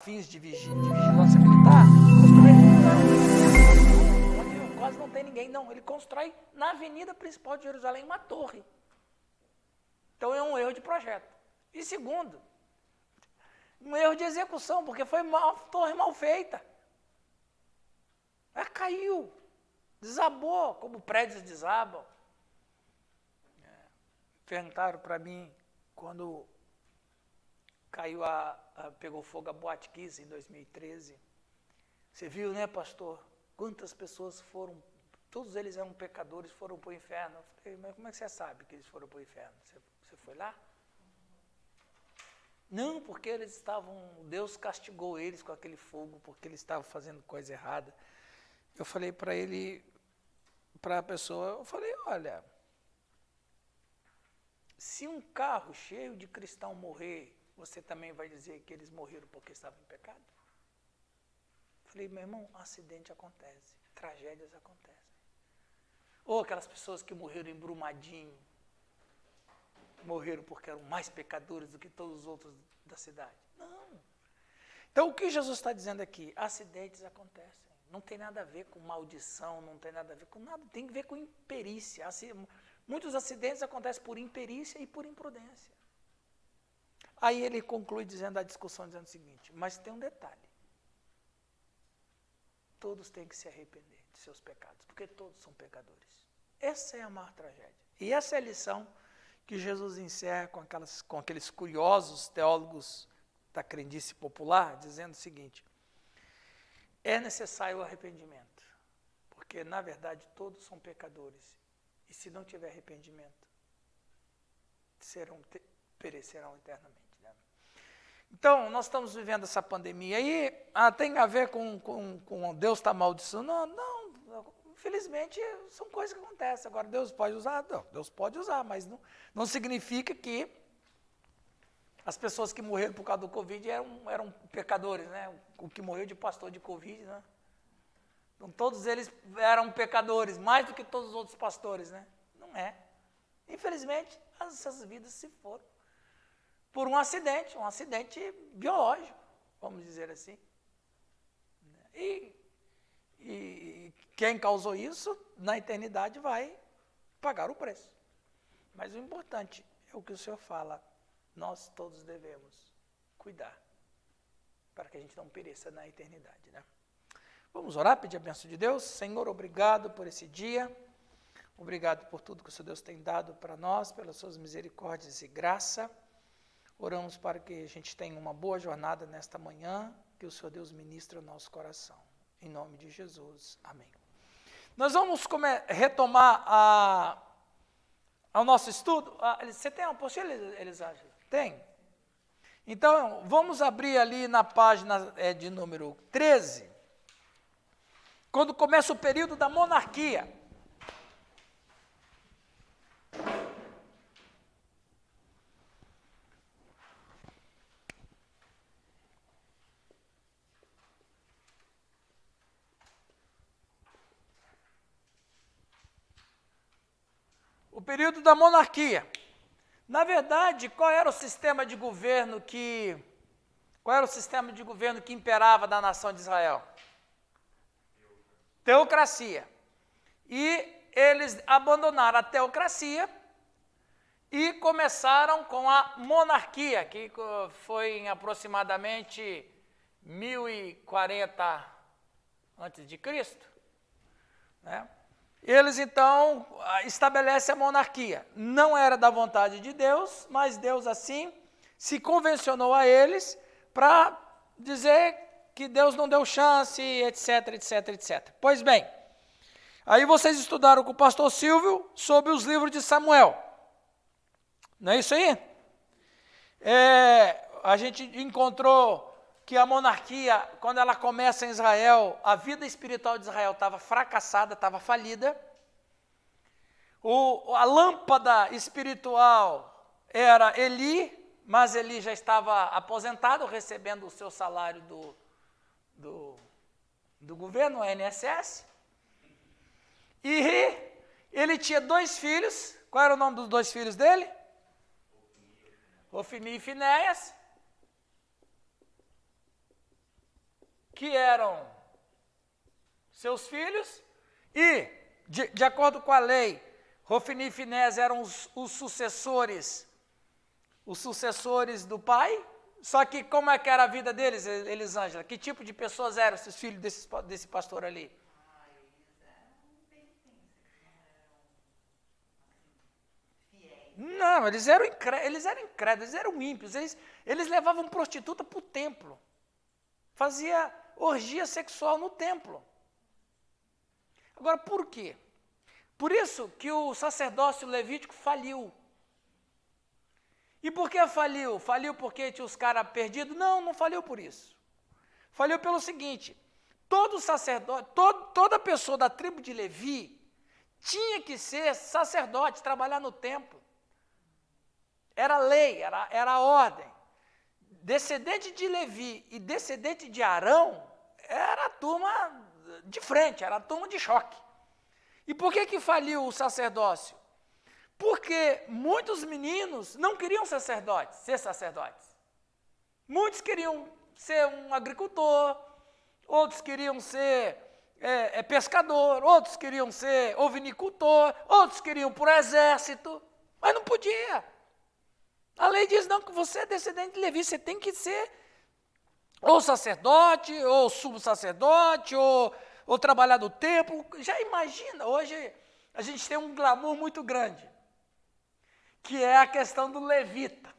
fins de vigilância militar, onde quase não tem ninguém, não. Ele constrói na avenida principal de Jerusalém uma torre. Então é um erro de projeto. E segundo, um erro de execução, porque foi uma torre mal feita. Ela caiu, desabou, como prédios desabam. Perguntaram para mim, quando caiu pegou fogo a Boate Kiss em 2013, você viu, né, pastor? Quantas pessoas foram, todos eles eram pecadores, foram para o inferno. Eu falei, mas como é que você sabe que eles foram para o inferno? Você foi lá? Não, porque eles estavam, Deus castigou eles com aquele fogo, porque eles estavam fazendo coisa errada. Eu falei para ele, para a pessoa, eu falei, olha, se um carro cheio de cristão morrer, você também vai dizer que eles morreram porque estavam em pecado? Eu falei, meu irmão, acidente acontece, tragédias acontecem. Ou aquelas pessoas que morreram em Brumadinho, morreram porque eram mais pecadores do que todos os outros da cidade. Não. Então, o que Jesus está dizendo aqui? Acidentes acontecem. Não tem nada a ver com maldição, não tem nada a ver com nada, tem a ver com imperícia. Muitos acidentes acontecem por imperícia e por imprudência. Aí ele conclui dizendo a discussão, dizendo o seguinte, mas tem um detalhe. Todos têm que se arrepender de seus pecados, porque todos são pecadores. Essa é a maior tragédia. E essa é a lição que Jesus encerra com aqueles curiosos teólogos da crendice popular, dizendo o seguinte, é necessário o arrependimento, porque, na verdade, todos são pecadores, e se não tiver arrependimento, perecerão eternamente. Né? Então, nós estamos vivendo essa pandemia aí, tem a ver com Deus está amaldiçoando? Não, infelizmente, são coisas que acontecem. Agora, Deus pode usar? Não, Deus pode usar, mas não significa que as pessoas que morreram por causa do Covid eram pecadores, né? O que morreu de pastor de Covid, né? Então, todos eles eram pecadores, mais do que todos os outros pastores, né? Não é. Infelizmente, essas vidas se foram por um acidente biológico, vamos dizer assim. E quem causou isso, na eternidade, vai pagar o preço. Mas o importante é o que o Senhor fala, nós todos devemos cuidar, para que a gente não pereça na eternidade, né? Vamos orar, pedir a bênção de Deus. Senhor, obrigado por esse dia, obrigado por tudo que o Senhor Deus tem dado para nós, pelas suas misericórdias e graça. Oramos para que a gente tenha uma boa jornada nesta manhã, que o Senhor Deus ministre o nosso coração. Em nome de Jesus, amém. Nós vamos retomar ao nosso estudo. Você tem uma apostila, Elisângela? Tem? Então, vamos abrir ali na página de número 13, quando começa o período da monarquia. O período da monarquia. Na verdade, qual era o sistema de governo que imperava da nação de Israel? Teocracia. E eles abandonaram a teocracia e começaram com a monarquia, que foi em aproximadamente 1040 a.C., né? Eles, então, estabelecem a monarquia. Não era da vontade de Deus, mas Deus, assim, se convencionou a eles para dizer que Deus não deu chance, etc, etc, etc. Pois bem, aí vocês estudaram com o pastor Silvio sobre os livros de Samuel. Não é isso aí? A gente encontrou que a monarquia, quando ela começa em Israel, a vida espiritual de Israel estava fracassada, estava falida. A lâmpada espiritual era Eli, mas Eli já estava aposentado, recebendo o seu salário do governo, o INSS. E ele tinha 2 filhos. Qual era o nome dos 2 filhos dele? Ofni e Finéias. que eram seus filhos, e, de acordo com a lei, Hofni e Finés eram os sucessores do pai. Só que como é que era a vida deles, Elisângela? Que tipo de pessoas eram esses filhos desse pastor ali? Eles eram bem fiéis. Não, eles eram incrédulos, eles eram ímpios, eles levavam prostituta para o templo, fazia orgia sexual no templo. Agora, por quê? Por isso que o sacerdócio levítico faliu. E por que faliu? Faliu porque tinha os caras perdidos? Não, não faliu por isso. Faliu pelo seguinte, todo sacerdote, toda pessoa da tribo de Levi tinha que ser sacerdote, trabalhar no templo. Era lei, era ordem. Descendente de Levi e descendente de Arão era a turma de frente, era a turma de choque. E por que faliu o sacerdócio? Porque muitos meninos não queriam ser sacerdotes. Muitos queriam ser um agricultor, outros queriam ser pescador, outros queriam ser ovinicultor, outros queriam ir para o exército, mas não podia. A lei diz, não, que você é descendente de Levi, você tem que ser ou sacerdote, ou subsacerdote, ou trabalhar no templo. Já imagina, hoje a gente tem um glamour muito grande, que é a questão do levita.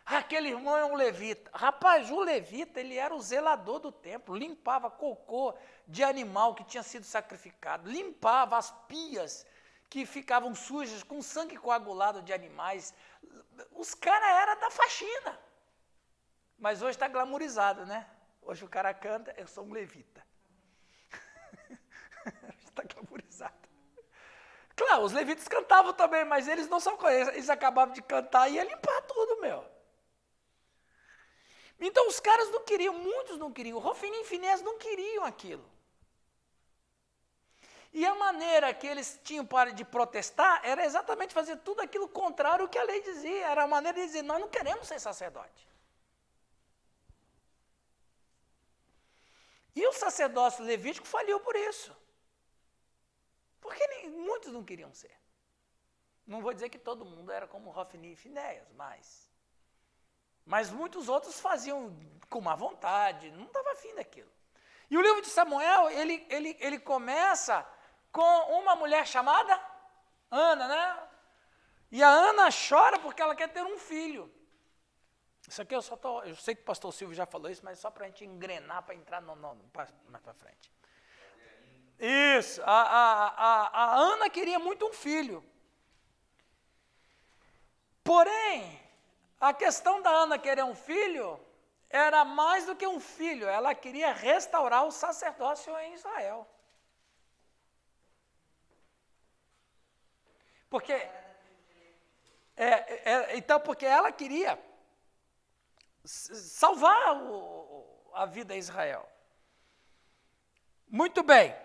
Aquele irmão é um levita. Rapaz, o levita, ele era o zelador do templo, limpava cocô de animal que tinha sido sacrificado, limpava as pias que ficavam sujas com sangue coagulado de animais. Os caras eram da faxina. Mas hoje está glamourizado, né? Hoje o cara canta, eu sou um levita. Está glamourizado. Claro, os levitas cantavam também, mas eles não são coisas. Eles acabavam de cantar e ia limpar tudo, meu. Então os caras não queriam, muitos não queriam. Hofni e Finés não queriam aquilo. E a maneira que eles tinham para de protestar era exatamente fazer tudo aquilo contrário ao que a lei dizia. Era a maneira de dizer, nós não queremos ser sacerdote. E o sacerdócio levítico faliu por isso. Porque muitos não queriam ser. Não vou dizer que todo mundo era como Hofni e Finés, mas muitos outros faziam com má vontade, não estava afim daquilo. E o livro de Samuel, ele começa com uma mulher chamada Ana, né? E a Ana chora porque ela quer ter um filho. Isso aqui eu sei que o pastor Silvio já falou isso, mas só para a gente engrenar, para entrar mais para frente. Isso, a Ana queria muito um filho. Porém, a questão da Ana querer um filho era mais do que um filho, ela queria restaurar o sacerdócio em Israel. Porque, porque ela queria salvar a vida de Israel. Muito bem.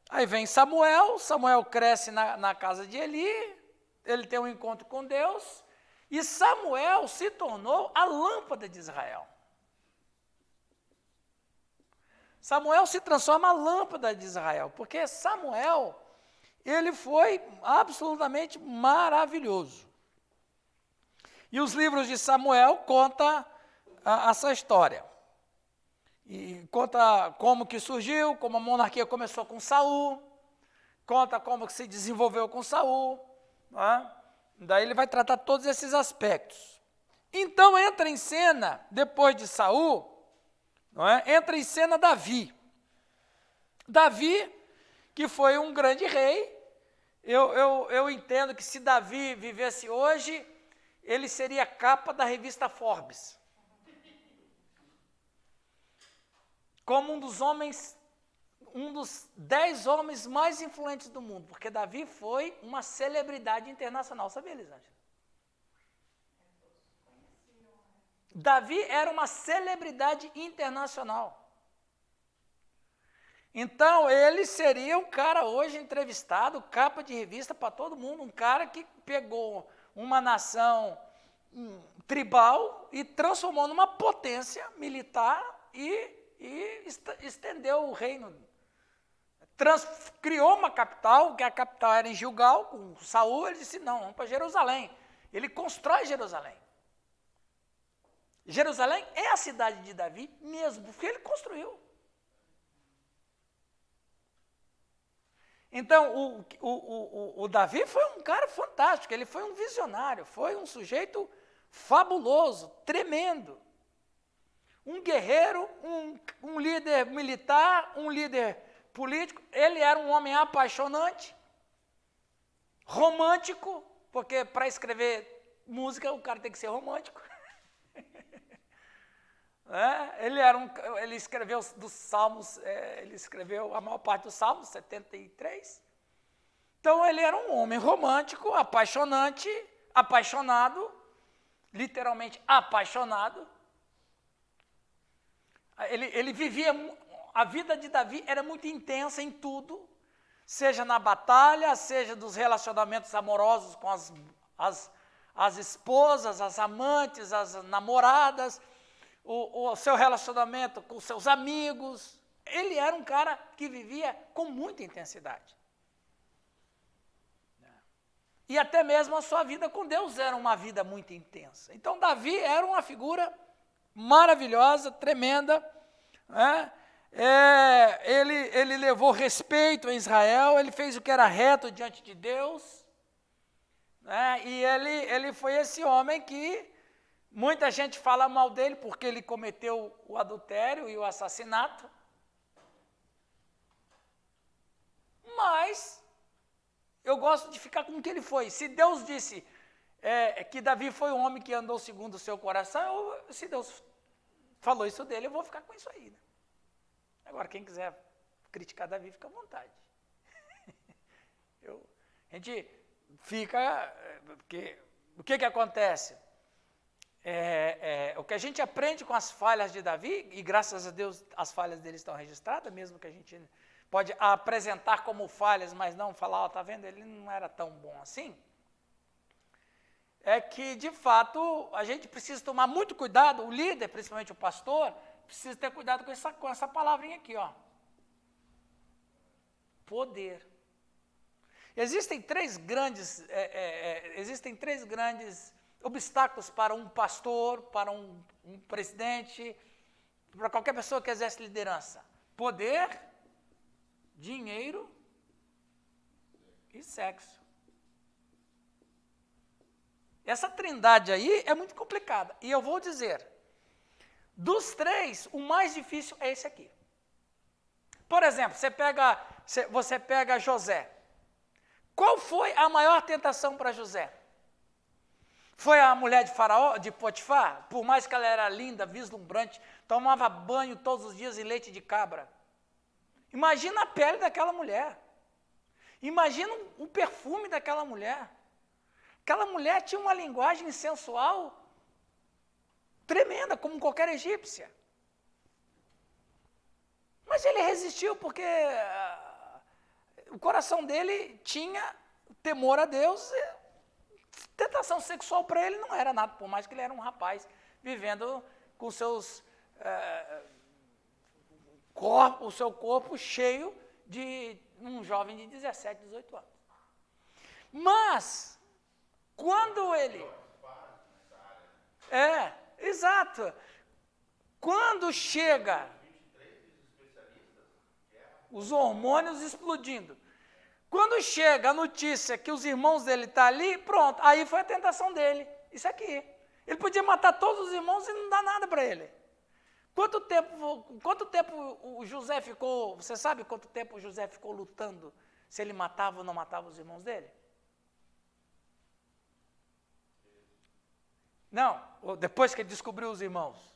Aí vem Samuel cresce na casa de Eli, ele tem um encontro com Deus, e Samuel se tornou a lâmpada de Israel. Samuel se transforma a lâmpada de Israel, porque Samuel, ele foi absolutamente maravilhoso. E os livros de Samuel contam essa história. E conta como que surgiu, como a monarquia começou com Saul, conta como que se desenvolveu com Saul, né? Daí ele vai tratar todos esses aspectos. Então entra em cena, depois de Saul, não é? Entra em cena Davi. Davi, que foi um grande rei, eu entendo que se Davi vivesse hoje, ele seria capa da revista Forbes. Como um dos 10 homens mais influentes do mundo, porque Davi foi uma celebridade internacional, sabia, Elisângela? Davi era uma celebridade internacional. Então, ele seria um cara hoje entrevistado, capa de revista para todo mundo, um cara que pegou uma nação tribal e transformou numa potência militar e e estendeu o reino. Criou uma capital, que a capital era em Gilgal, com Saul. Ele disse, não, vamos para Jerusalém. Ele constrói Jerusalém. Jerusalém é a cidade de Davi mesmo, porque ele construiu. Então, o Davi foi um cara fantástico, ele foi um visionário, foi um sujeito fabuloso, tremendo. Um guerreiro, um líder militar, um líder político. Ele era um homem apaixonante, romântico, porque para escrever música o cara tem que ser romântico. Ele escreveu dos Salmos, ele escreveu a maior parte dos Salmos, 73. Então ele era um homem romântico, apaixonante, apaixonado, literalmente apaixonado. Ele vivia, a vida de Davi era muito intensa em tudo, seja na batalha, seja dos relacionamentos amorosos com as esposas, as amantes, as namoradas, o seu relacionamento com seus amigos. Ele era um cara que vivia com muita intensidade. E até mesmo a sua vida com Deus era uma vida muito intensa. Então Davi era uma figura maravilhosa, tremenda, né? Ele levou respeito a Israel, ele fez o que era reto diante de Deus, né? E ele foi esse homem que muita gente fala mal dele porque ele cometeu o adultério e o assassinato, mas eu gosto de ficar com o que ele foi. Se Deus disse que Davi foi um homem que andou segundo o seu coração, se Deus falou isso dele, eu vou ficar com isso aí, né? Agora, quem quiser criticar Davi, fica à vontade. A gente fica... Porque, o que acontece? O que a gente aprende com as falhas de Davi, e graças a Deus as falhas dele estão registradas, mesmo que a gente pode apresentar como falhas, mas não falar, ó, tá vendo, ele não era tão bom assim, é que, de fato, a gente precisa tomar muito cuidado, o líder, principalmente o pastor, precisa ter cuidado com essa palavrinha aqui, ó. Poder. Existem três grandes obstáculos para um pastor, para um presidente, para qualquer pessoa que exerce liderança. Poder, dinheiro e sexo. Essa trindade aí é muito complicada. E eu vou dizer, dos três, o mais difícil é esse aqui. Por exemplo, você pega José. Qual foi a maior tentação para José? Foi a mulher de Faraó, de Potifar? Por mais que ela era linda, vislumbrante, tomava banho todos os dias em leite de cabra. Imagina a pele daquela mulher. Imagina o perfume daquela mulher. Aquela mulher tinha uma linguagem sensual tremenda, como qualquer egípcia. Mas ele resistiu porque o coração dele tinha temor a Deus. Tentação sexual para ele não era nada, por mais que ele era um rapaz vivendo com o seu corpo cheio de um jovem de 17, 18 anos. Mas, quando ele... exato. Quando chega os hormônios explodindo, quando chega a notícia que os irmãos dele estão ali, pronto, aí foi a tentação dele, isso aqui. Ele podia matar todos os irmãos e não dar nada para ele. Quanto tempo o José ficou, você sabe quanto tempo o José ficou lutando se ele matava ou não matava os irmãos dele? Não, depois que ele descobriu os irmãos.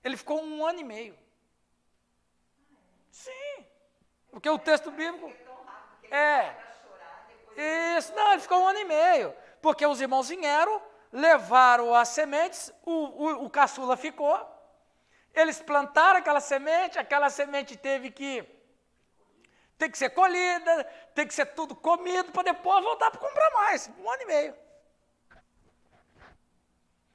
Ele ficou 1 ano e meio. Sim, porque o texto bíblico... Isso, não, ele ficou 1 ano e meio, porque os irmãos vieram, levaram as sementes, o caçula ficou, eles plantaram aquela semente tem que ser colhida, tem que ser tudo comido, para depois voltar para comprar mais, 1 ano e meio.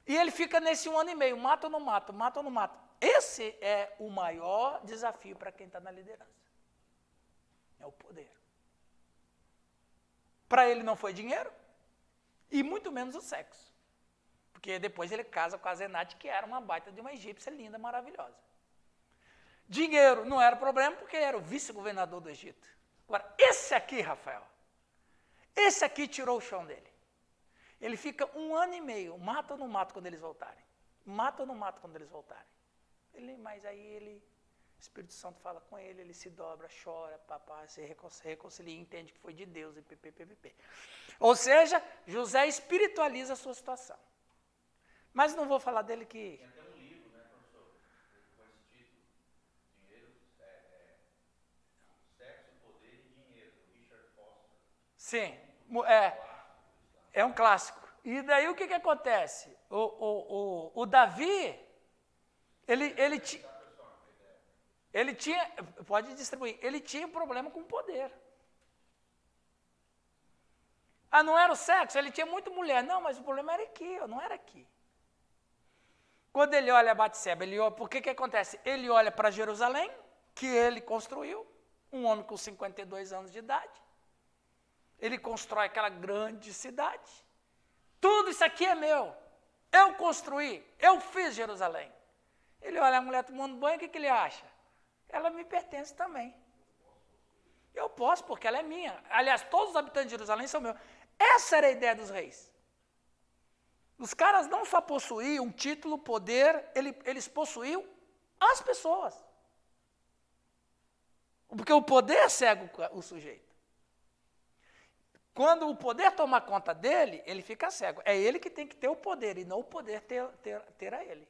E ele fica nesse 1 ano e meio, mata ou não mata, mata ou não mata. esse é o maior desafio para quem está na liderança. É o poder. Para ele não foi dinheiro e muito menos o sexo. Porque depois ele casa com a Zenate, que era uma baita de uma egípcia linda, maravilhosa. Dinheiro não era problema porque ele era o vice-governador do Egito. Agora, esse aqui, Rafael, esse aqui tirou o chão dele. Ele fica 1 ano e meio, mata ou não mata quando eles voltarem? Mata ou não mata quando eles voltarem? Mas aí ele, o Espírito Santo fala com ele, ele se dobra, chora, papá, se reconcilia, entende que foi de Deus e ppp. Ou seja, José espiritualiza a sua situação. Mas não vou falar dele que... Tem até um livro, né, professor, com esse título, Dinheiro, Sexo, Poder e Dinheiro, do Richard Foster. Sim, é um clássico. E daí o que acontece? O Davi, ele tinha, pode distribuir, ele tinha problema com o poder. Ah, não era o sexo? Ele tinha muita mulher. Não, mas o problema era aqui, não era aqui. Quando ele olha a Batseba, por que acontece? Ele olha para Jerusalém, que ele construiu, um homem com 52 anos de idade. Ele constrói aquela grande cidade. Tudo isso aqui é meu. Eu construí, eu fiz Jerusalém. Ele olha a mulher tomando banho, o que ele acha? Ela me pertence também. Eu posso, porque ela é minha. Aliás, todos os habitantes de Jerusalém são meus. Essa era a ideia dos reis. Os caras não só possuíam um título, poder, eles possuíam as pessoas. Porque o poder cega o sujeito. Quando o poder toma conta dele, ele fica cego. É ele que tem que ter o poder, e não o poder ter a ele.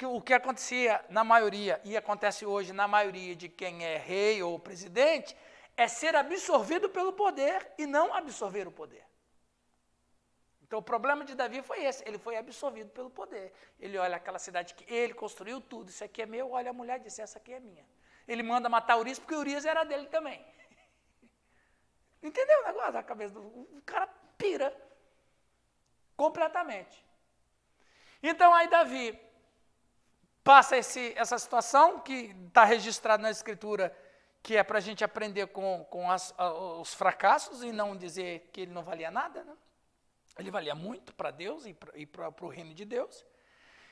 O que acontecia na maioria, e acontece hoje na maioria de quem é rei ou presidente, é ser absorvido pelo poder e não absorver o poder. Então o problema de Davi foi esse, ele foi absorvido pelo poder. Ele olha aquela cidade que ele construiu tudo, isso aqui é meu, olha a mulher e diz, essa aqui é minha. Ele manda matar Urias porque Urias era dele também. Entendeu o negócio da cabeça o cara pira completamente. Então aí Davi passa essa situação que está registrada na Escritura, que é para a gente aprender com os fracassos e não dizer que ele não valia nada, né? Ele valia muito para Deus e para o reino de Deus.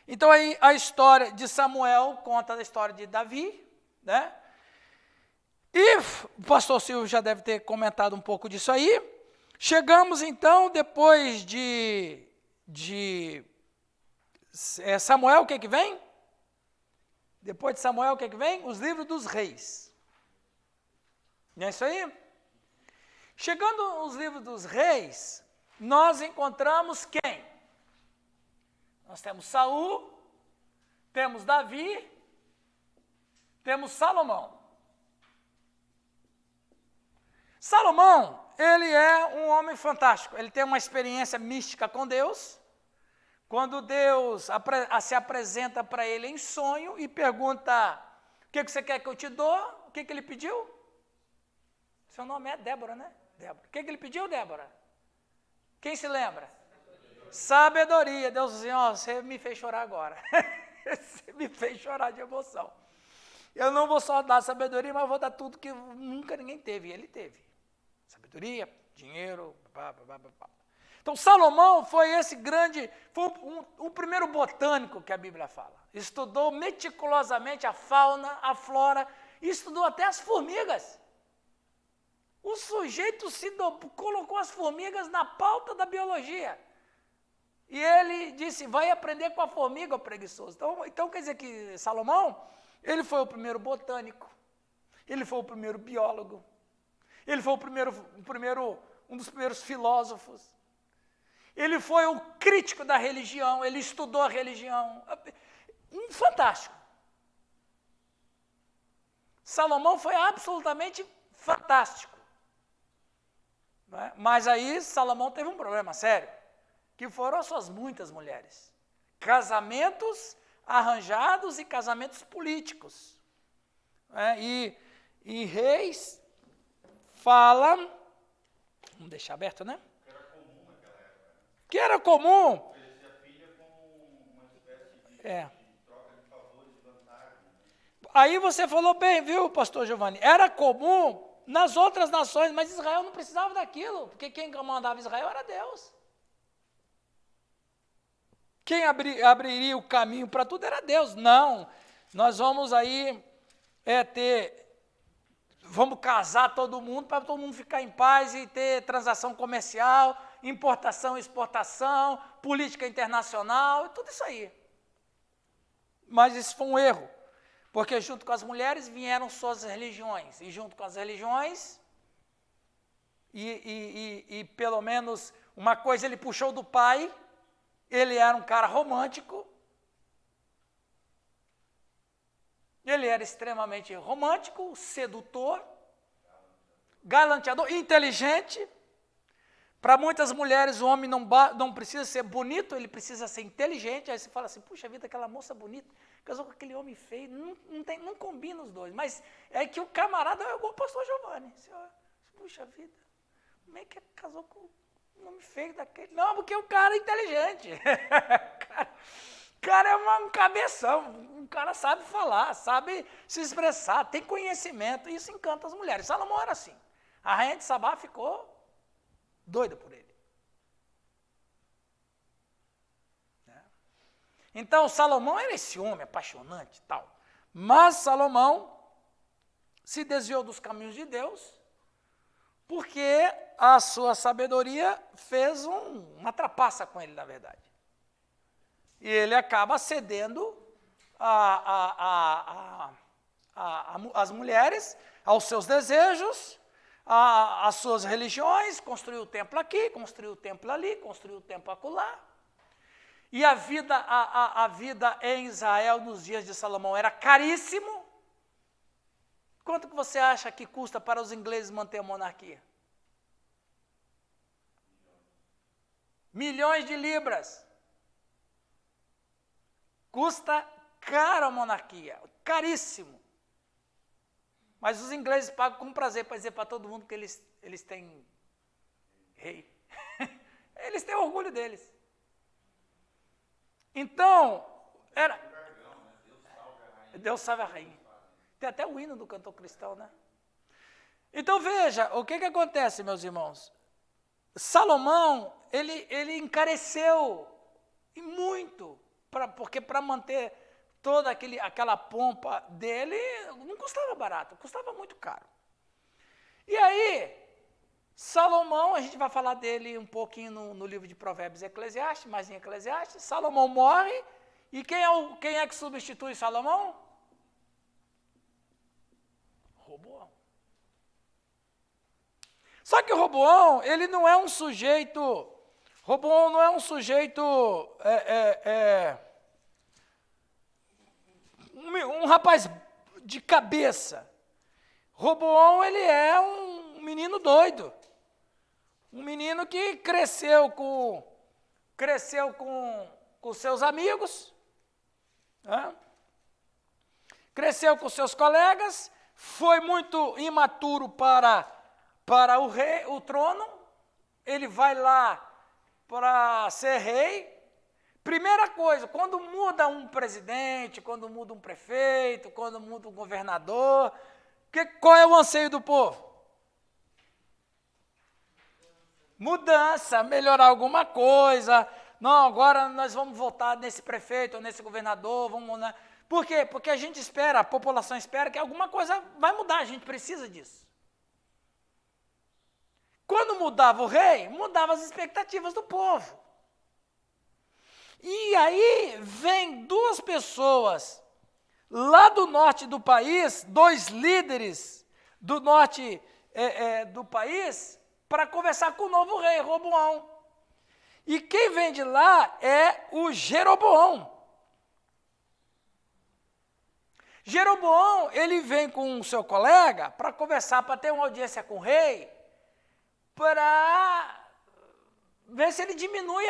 Então aí a história de Samuel conta a história de Davi, né? E o pastor Silvio já deve ter comentado um pouco disso aí. Chegamos então, depois de Samuel, o que vem? Depois de Samuel, o que vem? Os livros dos reis. Não é isso aí? Chegando aos livros dos reis, nós encontramos quem? Nós temos Saul, temos Davi, temos Salomão. Salomão, ele é um homem fantástico, ele tem uma experiência mística com Deus, quando Deus se apresenta para ele em sonho e pergunta, o que você quer que eu te dou? O que ele pediu? Seu nome é Débora, né? Débora. O que ele pediu, Débora? Quem se lembra? Sabedoria. Deus disse, você me fez chorar agora. Você me fez chorar de emoção. Eu não vou só dar sabedoria, mas vou dar tudo que nunca ninguém teve. E ele teve. Sabedoria, dinheiro, Então, Salomão foi o primeiro botânico que a Bíblia fala. Estudou meticulosamente a fauna, a flora, e estudou até as formigas. O sujeito colocou as formigas na pauta da biologia. E ele disse, vai aprender com a formiga, preguiçoso. Então quer dizer que Salomão, ele foi o primeiro botânico, ele foi o primeiro biólogo, ele foi um dos primeiros filósofos, ele foi o crítico da religião, ele estudou a religião. Fantástico. Salomão foi absolutamente fantástico. Mas aí Salomão teve um problema sério, que foram as suas muitas mulheres. Casamentos arranjados e casamentos políticos. E Reis fala, vamos deixar aberto, né? Que era comum naquela época. Que era comum. Oferecer a filha como uma espécie de troca de favores aí você falou bem, viu, pastor Giovanni? Era comum nas outras nações, mas Israel não precisava daquilo, porque quem comandava Israel era Deus. Quem abriria o caminho para tudo era Deus. Não, nós vamos aí vamos casar todo mundo para todo mundo ficar em paz e ter transação comercial, importação e exportação, política internacional, tudo isso aí. Mas isso foi um erro, porque junto com as mulheres vieram suas religiões, e junto com as religiões, e pelo menos uma coisa ele puxou do pai, ele era um cara romântico, ele era extremamente romântico, sedutor, galanteador, inteligente. Para muitas mulheres, o homem não precisa ser bonito, ele precisa ser inteligente. Aí você fala assim, puxa vida, aquela moça bonita, casou com aquele homem feio, não combina os dois. Mas é que o camarada é igual o pastor Giovanni. Você olha, puxa vida, como é que casou com um homem feio daquele? Não, porque o cara é inteligente. O cara é um cabeção, um cara sabe falar, sabe se expressar, tem conhecimento, e isso encanta as mulheres. Salomão era assim. A rainha de Sabá ficou doida por ele. Então, Salomão era esse homem apaixonante e tal. Mas Salomão se desviou dos caminhos de Deus, porque a sua sabedoria fez uma trapaça com ele, na verdade. E ele acaba cedendo às mulheres, aos seus desejos, às suas religiões, construiu o templo aqui, construiu o templo ali, construiu o templo acolá. E a vida em Israel nos dias de Salomão era caríssimo. Quanto que você acha que custa para os ingleses manter a monarquia? Milhões de libras. Custa caro a monarquia, caríssimo. Mas os ingleses pagam com prazer para dizer para todo mundo que eles têm rei. Eles têm orgulho deles. Então, era... Deus salve a rainha. Tem até o hino do cantor cristão, né? Então veja, o que acontece, meus irmãos? Salomão, ele encareceu, e muito, porque para manter toda aquela pompa dele, não custava barato, custava muito caro. E aí, Salomão, a gente vai falar dele um pouquinho no livro de Provérbios e Eclesiastes, mas em Eclesiastes, Salomão morre, e quem é que substitui Salomão? Roboão. Só que Roboão, ele não é um sujeito, Roboão não é um sujeito, um rapaz de cabeça. Roboão, ele é um menino doido. Um menino que cresceu com seus amigos, né? Cresceu com seus colegas, foi muito imaturo para o trono, ele vai lá para ser rei. Primeira coisa, quando muda um presidente, quando muda um prefeito, quando muda um governador, qual é o anseio do povo? Mudança, melhorar alguma coisa. Não, agora nós vamos votar nesse prefeito ou nesse governador. Né? Por quê? Porque a gente espera, a população espera que alguma coisa vai mudar, a gente precisa disso. Quando mudava o rei, mudava as expectativas do povo. E aí vem duas pessoas lá do norte do país, dois líderes do norte do país, para conversar com o novo rei, Roboão. E quem vem de lá é o Jeroboão. Jeroboão, ele vem com o seu colega para conversar, para ter uma audiência com o rei, para ver se ele diminui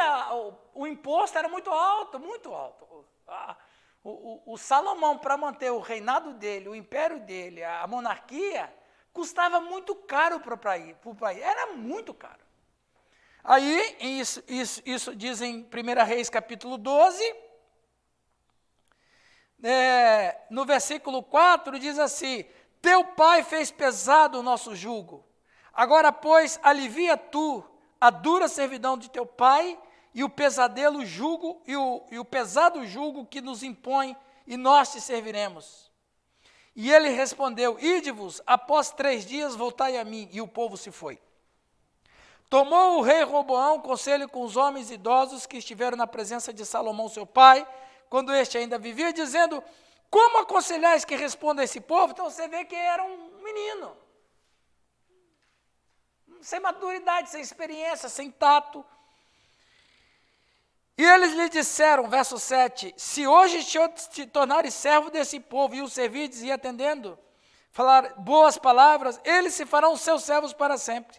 o imposto, era muito alto, muito alto. O Salomão, para manter o reinado dele, o império dele, a monarquia, custava muito caro para o país, era muito caro. Aí, isso diz em 1 Reis capítulo 12, no versículo 4, diz assim: teu pai fez pesado o nosso jugo. Agora, pois, alivia tu a dura servidão de teu pai e o pesadelo jugo e o pesado jugo que nos impõe, e nós te serviremos. E ele respondeu: ide-vos, após 3 dias voltai a mim. E o povo se foi. Tomou o rei Roboão conselho com os homens idosos que estiveram na presença de Salomão, seu pai, quando este ainda vivia, dizendo: como aconselhais que responda a esse povo? Então você vê que era um menino, sem maturidade, sem experiência, sem tato. E eles lhe disseram, verso 7, se hoje te tornares servo desse povo e o servirdes e atendendo, falar boas palavras, eles se farão seus servos para sempre.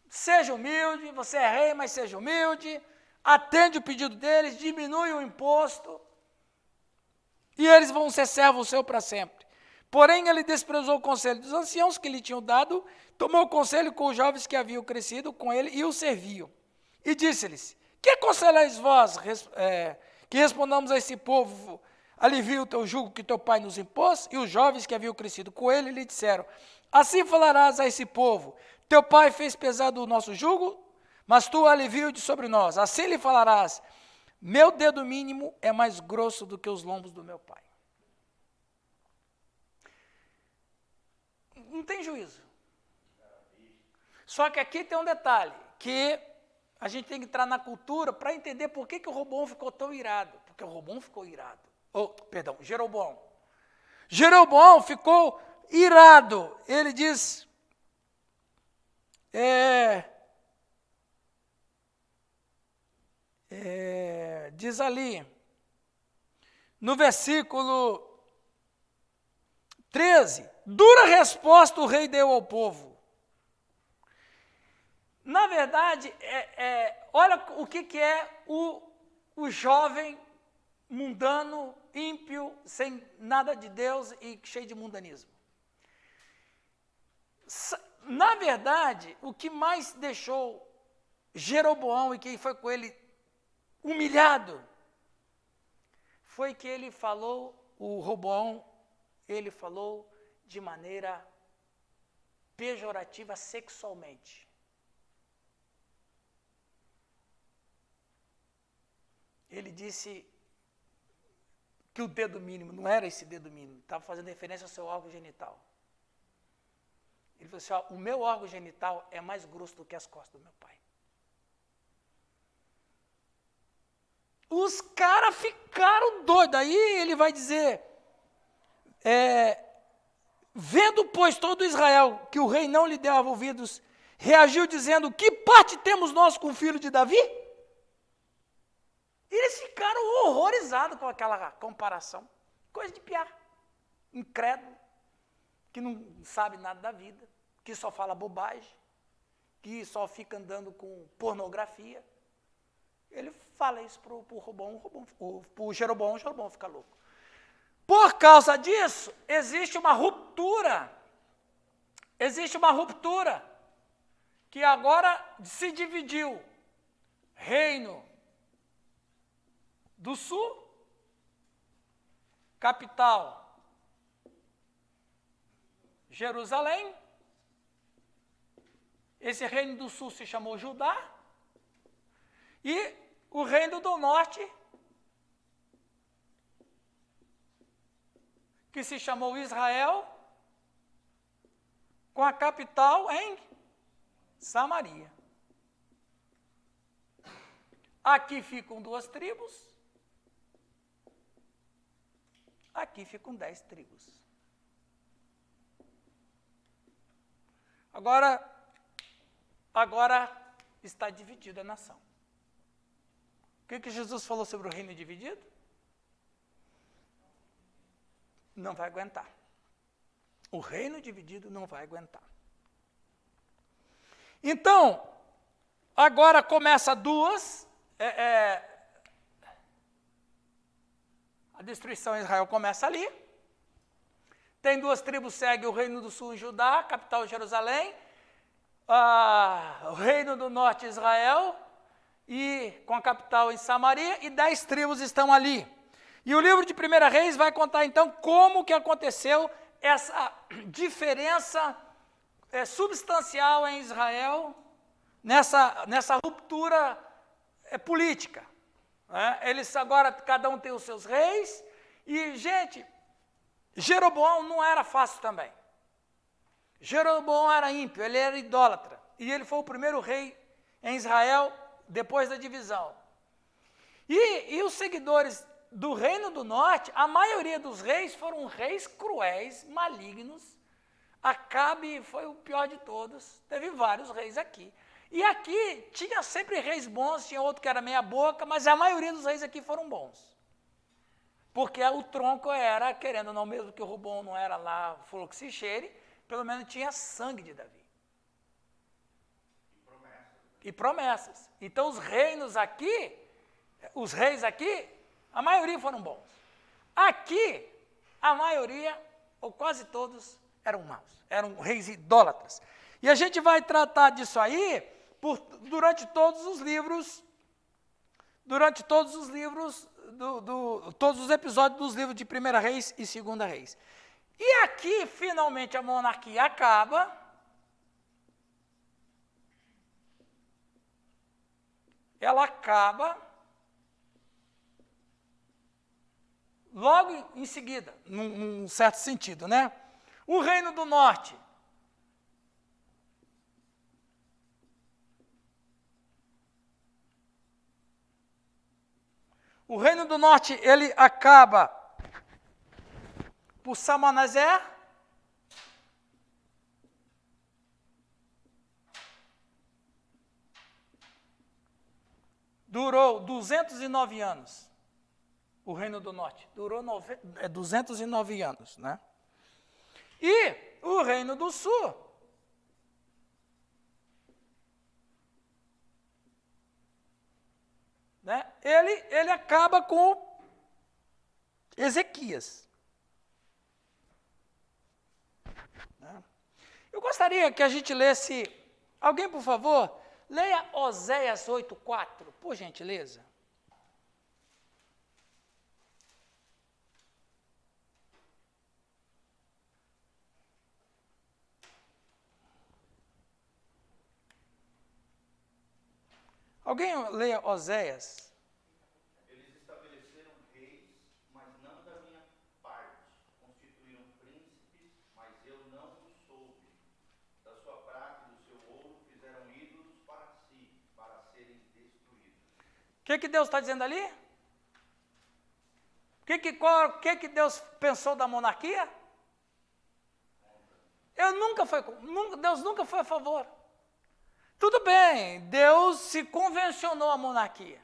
Seja humilde, você é rei, mas seja humilde, atende o pedido deles, diminui o imposto, e eles vão ser servos seu para sempre. Porém, ele desprezou o conselho dos anciãos que lhe tinham dado, tomou o conselho com os jovens que haviam crescido com ele e o serviam. E disse-lhes: que aconselhais vós, que respondamos a esse povo, alivia o teu jugo que teu pai nos impôs? E os jovens que haviam crescido com ele lhe disseram: assim falarás a esse povo: teu pai fez pesado o nosso jugo, mas tu alivia-o de sobre nós. Assim lhe falarás: meu dedo mínimo é mais grosso do que os lombos do meu pai. Não tem juízo. Só que aqui tem um detalhe, que a gente tem que entrar na cultura para entender por que o Roboão ficou tão irado. Porque o Roboão ficou irado. Jeroboão. Jeroboão ficou irado. Ele diz... diz ali, no versículo 13, dura resposta o rei deu ao povo. Na verdade, olha o que é o jovem mundano, ímpio, sem nada de Deus e cheio de mundanismo. Na verdade, o que mais deixou Jeroboão e quem foi com ele humilhado, foi que ele falou, o Roboão, ele falou de maneira pejorativa sexualmente. Ele disse que o dedo mínimo, não era esse dedo mínimo, estava fazendo referência ao seu órgão genital. Ele falou assim: o meu órgão genital é mais grosso do que as costas do meu pai. Os caras ficaram doidos. Aí ele vai dizer, vendo, pois, todo Israel que o rei não lhe dava ouvidos, reagiu dizendo: que parte temos nós com o filho de Davi? Eles ficaram horrorizados com aquela comparação. Coisa de piar. Incrédulo, que não sabe nada da vida, que só fala bobagem, que só fica andando com pornografia. Ele fala isso para o Jeroboão, o Jeroboão fica louco. Por causa disso, existe uma ruptura. Existe uma ruptura que agora se dividiu. Reino do Sul, capital Jerusalém. Esse reino do Sul se chamou Judá. E o reino do Norte, que se chamou Israel, com a capital em Samaria. Aqui ficam 2 tribos, aqui ficam 10 tribos. Agora está dividida a nação. O que Jesus falou sobre o reino dividido? Não vai aguentar. O reino dividido não vai aguentar. Então, agora começa a destruição em Israel começa ali. Tem 2 tribos, segue o reino do Sul, Judá, capital Jerusalém, o reino do Norte, Israel, e com a capital em Samaria, e 10 tribos estão ali. E o livro de 1 Reis vai contar, então, como que aconteceu essa diferença substancial em Israel, nessa ruptura política. Né? Eles agora, cada um tem os seus reis, e, gente, Jeroboão não era fácil também. Jeroboão era ímpio, ele era idólatra, e ele foi o primeiro rei em Israel depois da divisão. E os seguidores do Reino do Norte, a maioria dos reis foram reis cruéis, malignos. Acabe foi o pior de todos, teve vários reis aqui. E aqui tinha sempre reis bons, tinha outro que era meia boca, mas a maioria dos reis aqui foram bons. Porque o tronco era, querendo ou não, mesmo que o Robão não era lá flor que se cheire, pelo menos tinha sangue de Davi. E promessas. Então os reis aqui, a maioria foram bons. Aqui, a maioria, ou quase todos, eram maus. Eram reis idólatras. E a gente vai tratar disso aí durante todos os livros, todos os episódios dos livros de 1 Reis e 2 Reis. E aqui, finalmente, a monarquia acaba. Ela acaba logo em seguida, num certo sentido, né? O Reino do Norte. O Reino do Norte, ele acaba por Salmaneser. Durou 209 anos. O Reino do Norte durou 209 anos, né? E o Reino do Sul né? Ele acaba com Ezequias. Né? Eu gostaria que a gente lesse, alguém por favor, leia Oséias 8:4, por gentileza. Alguém leia Oséias? Eles estabeleceram reis, mas não da minha parte. Constituíram príncipes, mas eu não os soube. Da sua prata e do seu ouro fizeram ídolos para si, para serem destruídos. O que Deus está dizendo ali? O que Deus pensou da monarquia? Deus nunca foi a favor. Tudo bem, Deus se convencionou a monarquia.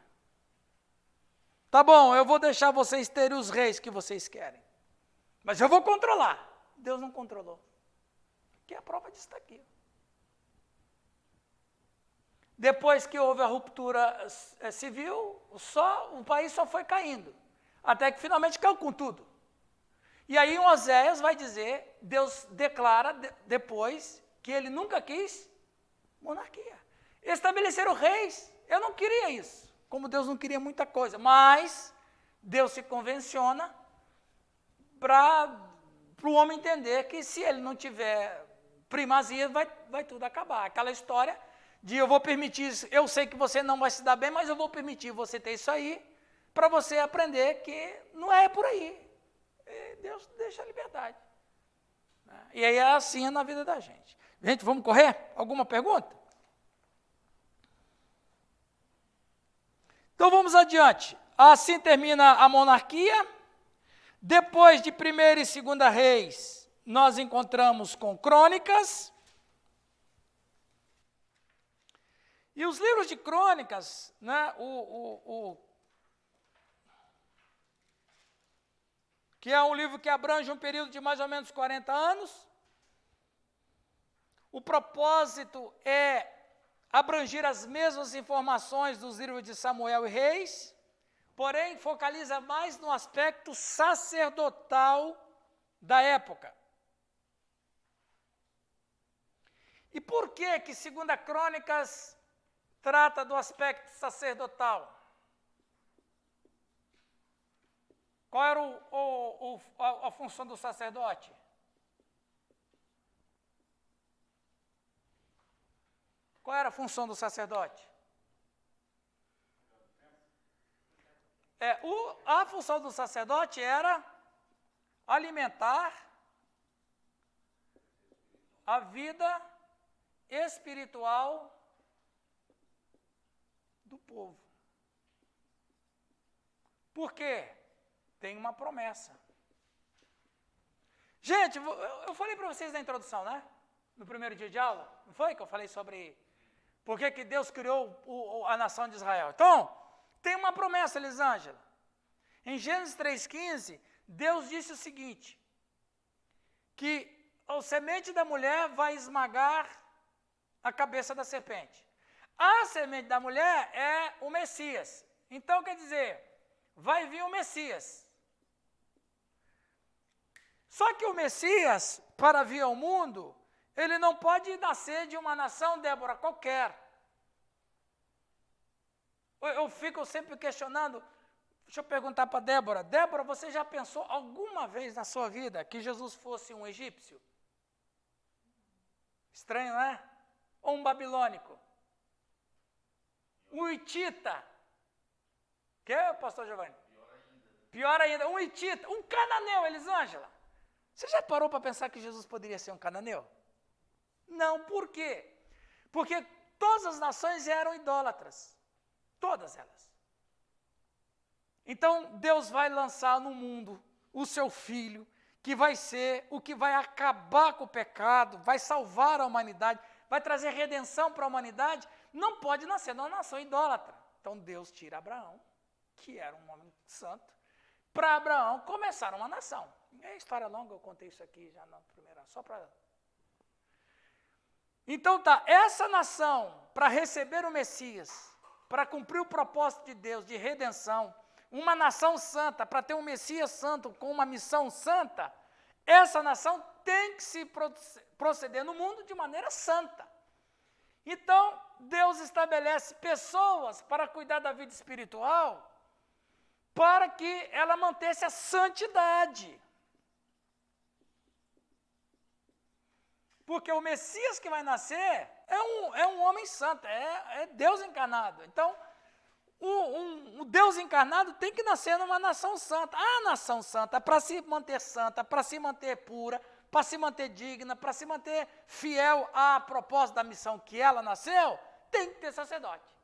Tá bom, eu vou deixar vocês terem os reis que vocês querem. Mas eu vou controlar. Deus não controlou. Que a prova disso está aqui. Depois que houve a ruptura civil, o país só foi caindo. Até que finalmente caiu com tudo. E aí em Oséias vai dizer, Deus declara depois que ele nunca quis monarquia. Estabeleceram reis. Eu não queria isso. Como Deus não queria muita coisa. Mas Deus se convenciona para o homem entender que se ele não tiver primazia, vai tudo acabar. Aquela história de eu vou permitir isso. Eu sei que você não vai se dar bem, mas eu vou permitir você ter isso aí para você aprender que não é por aí. E Deus deixa a liberdade. E aí é assim na vida da gente. Gente, vamos correr? Alguma pergunta? Então vamos adiante. Assim termina a monarquia. Depois de 1ª e 2ª Reis, nós encontramos com Crônicas. E os livros de Crônicas, né, que é um livro que abrange um período de mais ou menos 40 anos. O propósito é abranger as mesmas informações dos livros de Samuel e Reis, porém focaliza mais no aspecto sacerdotal da época. E por que 2ª Crônicas trata do aspecto sacerdotal? Qual era a função do sacerdote? Qual era a função do sacerdote? A função do sacerdote era alimentar a vida espiritual do povo. Por quê? Tem uma promessa. Gente, eu falei para vocês na introdução, né? No primeiro dia de aula, não foi que eu falei sobre por que Deus criou a nação de Israel? Então, tem uma promessa, Elisângela. Em Gênesis 3,15, Deus disse o seguinte, que a semente da mulher vai esmagar a cabeça da serpente. A semente da mulher é o Messias. Então, quer dizer, vai vir o Messias. Só que o Messias, para vir ao mundo, ele não pode nascer de uma nação, Débora, qualquer. Eu fico sempre questionando, deixa eu perguntar para Débora. Débora, você já pensou alguma vez na sua vida que Jesus fosse um egípcio? Estranho, não é? Ou um babilônico? Um hitita? Que, pastor Giovanni? Pior ainda, um hitita, um cananeu, Elisângela. Você já parou para pensar que Jesus poderia ser um cananeu? Não, por quê? Porque todas as nações eram idólatras. Todas elas. Então, Deus vai lançar no mundo o seu Filho, que vai ser o que vai acabar com o pecado, vai salvar a humanidade, vai trazer redenção para a humanidade, não pode nascer numa nação idólatra. Então, Deus tira Abraão, que era um homem santo, para Abraão começar uma nação. É história longa, eu contei isso aqui já na primeira, só para... Então tá, essa nação, para receber o Messias, para cumprir o propósito de Deus de redenção, uma nação santa, para ter um Messias santo com uma missão santa, essa nação tem que se proceder no mundo de maneira santa. Então, Deus estabelece pessoas para cuidar da vida espiritual, para que ela mantesse a santidade. Porque o Messias que vai nascer é um homem santo, é Deus encarnado. Então, o Deus encarnado tem que nascer numa nação santa. A nação santa, para se manter santa, para se manter pura, para se manter digna, para se manter fiel à propósito da missão que ela nasceu, tem que ter sacerdote.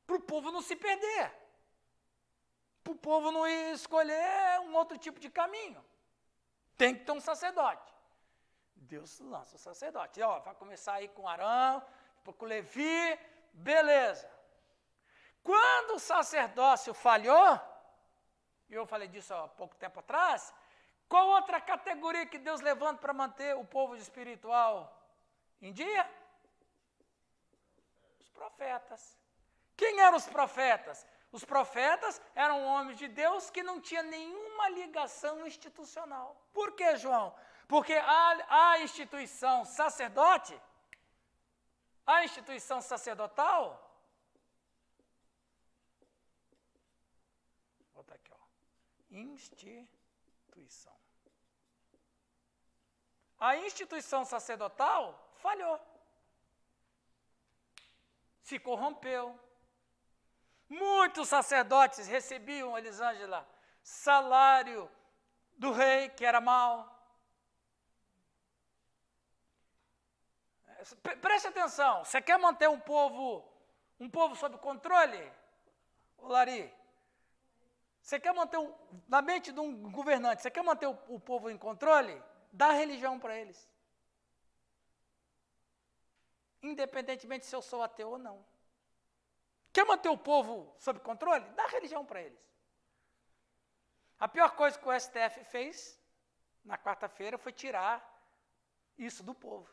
Para o povo não se perder. Para o povo não ir escolher um outro tipo de caminho. Tem que ter um sacerdote. Deus lança o sacerdote. Ó, vai começar aí com Arão, depois com Levi, beleza. Quando o sacerdócio falhou, e eu falei disso há pouco tempo atrás, qual outra categoria que Deus levanta para manter o povo espiritual em dia? Os profetas. Quem eram os profetas? Os profetas eram homens de Deus que não tinham nenhuma ligação institucional. Por quê, João? Porque a instituição sacerdote, a instituição sacerdotal, vou botar aqui, ó, instituição. A instituição sacerdotal falhou, se corrompeu. Muitos sacerdotes recebiam, Elisângela, salário do rei, que era mau. Preste atenção, você quer manter um povo sob controle, Lari? Você quer manter, na mente de um governante, você quer manter o povo em controle? Dá religião para eles. Independentemente se eu sou ateu ou não. Quer manter o povo sob controle? Dá religião para eles. A pior coisa que o STF fez na quarta-feira foi tirar isso do povo.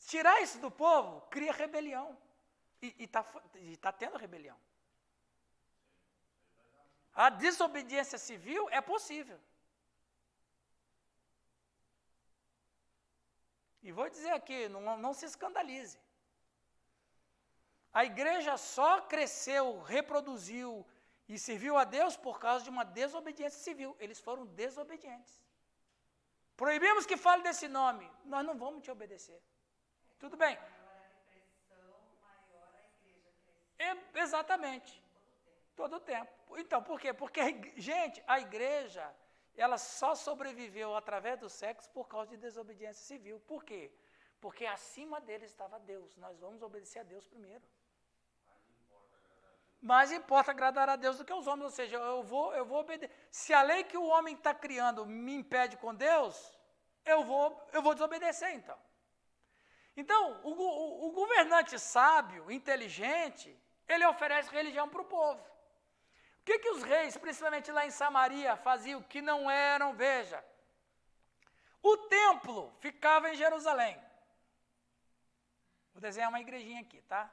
Tirar isso do povo cria rebelião. E tá tendo rebelião. A desobediência civil é possível. E vou dizer aqui, não se escandalize. A igreja só cresceu, reproduziu e serviu a Deus por causa de uma desobediência civil. Eles foram desobedientes. Proibimos que fale desse nome. Nós não vamos te obedecer. Tudo bem. Maior a repressão, maior a igreja cresce. Exatamente. Todo o tempo. Então, por quê? Porque, gente, a igreja, ela só sobreviveu através do sexo por causa de desobediência civil. Por quê? Porque acima deles estava Deus. Nós vamos obedecer a Deus primeiro. Mais importa agradar a Deus do que os homens. Ou seja, eu vou obedecer. Se a lei que o homem está criando me impede com Deus, eu vou desobedecer, então. Então, o governante sábio, inteligente, ele oferece religião para o povo. O que os reis, principalmente lá em Samaria, faziam que não eram? Veja, o templo ficava em Jerusalém. Vou desenhar uma igrejinha aqui, tá?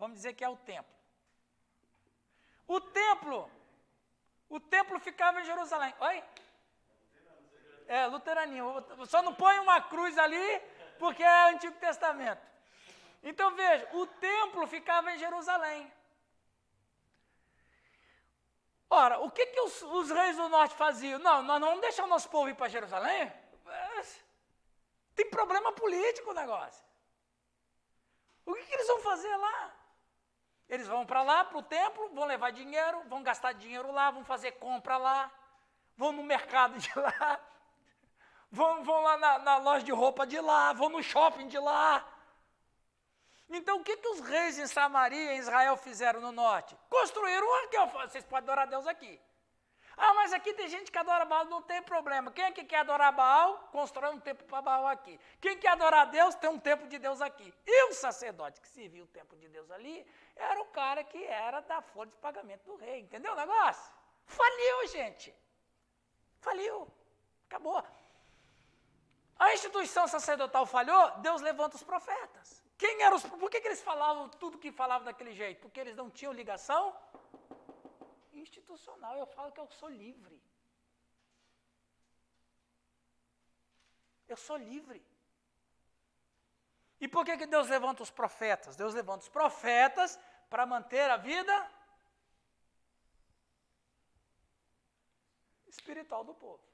Vamos dizer que é o templo. O templo ficava em Jerusalém. Oi? É, luteraninho. Só não põe uma cruz ali, porque é Antigo Testamento. Então, veja, o templo ficava em Jerusalém. Ora, o que os reis do norte faziam? Não, nós não vamos deixar o nosso povo ir para Jerusalém. Tem problema político o negócio. O que eles vão fazer lá? Eles vão para lá, para o templo, vão levar dinheiro, vão gastar dinheiro lá, vão fazer compra lá, vão no mercado de lá, vão lá na loja de roupa de lá, vão no shopping de lá. Então, o que os reis em Samaria, em Israel, fizeram no norte? Construíram aqui, ó, vocês podem adorar Deus aqui. Ah, mas aqui tem gente que adora Baal, não tem problema. Quem é que quer adorar Baal, constrói um templo para Baal aqui. Quem quer adorar Deus, tem um templo de Deus aqui. E o sacerdote que servia o templo de Deus ali, era o cara que era da folha de pagamento do rei. Entendeu o negócio? Faliu, gente. Faliu. Acabou. A instituição sacerdotal falhou, Deus levanta os profetas. Por que eles falavam tudo que falavam daquele jeito? Porque eles não tinham ligação institucional. Eu falo que eu sou livre. Eu sou livre. E por que Deus levanta os profetas? Deus levanta os profetas para manter a vida espiritual do povo.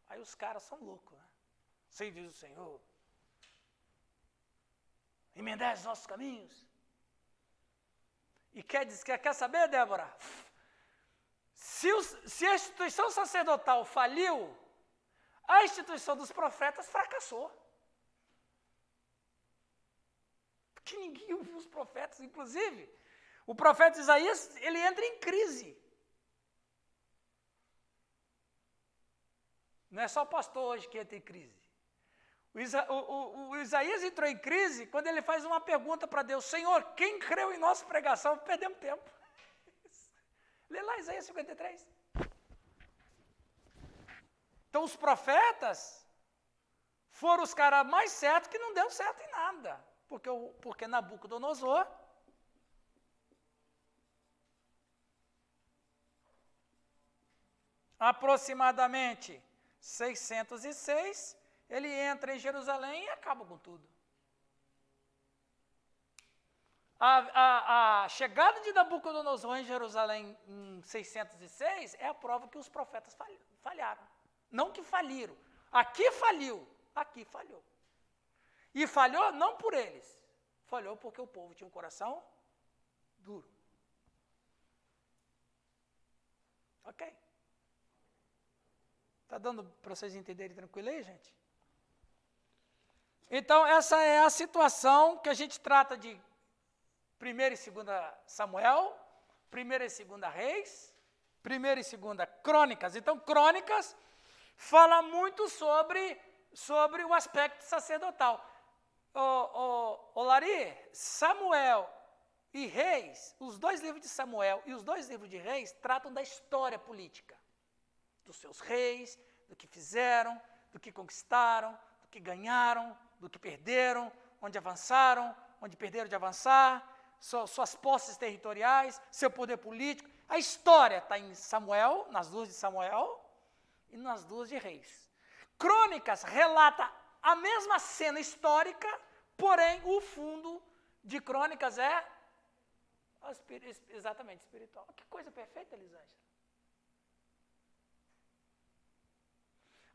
Aí os caras são loucos, né? Assim diz o Senhor. Emendar os nossos caminhos. E quer saber, Débora? Se a instituição sacerdotal faliu, a instituição dos profetas fracassou. Porque ninguém ouviu os profetas. Inclusive, o profeta Isaías, ele entra em crise. Não é só o pastor hoje que entra em crise. O Isaías entrou em crise quando ele faz uma pergunta para Deus: Senhor, quem creu em nossa pregação? Perdemos tempo. Lê lá Isaías 53. Então os profetas foram os caras mais certos que não deu certo em nada. Porque Nabucodonosor aproximadamente 606, ele entra em Jerusalém e acaba com tudo. A chegada de Nabucodonosor em Jerusalém em 606 é a prova que os profetas falharam. Não que faliram. Aqui faliu, aqui falhou. E falhou não por eles. Falhou porque o povo tinha um coração duro. Ok? Está dando para vocês entenderem tranquilo aí, gente? Então, essa é a situação que a gente trata de 1 e 2 Samuel, 1 e 2 Reis, 1 e 2 Crônicas. Então, Crônicas fala muito sobre o aspecto sacerdotal. Lari, Samuel e Reis, os dois livros de Samuel e os dois livros de Reis tratam da história política, dos seus reis, do que fizeram, do que conquistaram, do que ganharam, do que perderam, onde avançaram, onde perderam de avançar, suas posses territoriais, seu poder político. A história está em Samuel, nas duas de Samuel e nas duas de Reis. Crônicas relata a mesma cena histórica, porém o fundo de Crônicas é exatamente espiritual. Que coisa perfeita, Elisângela.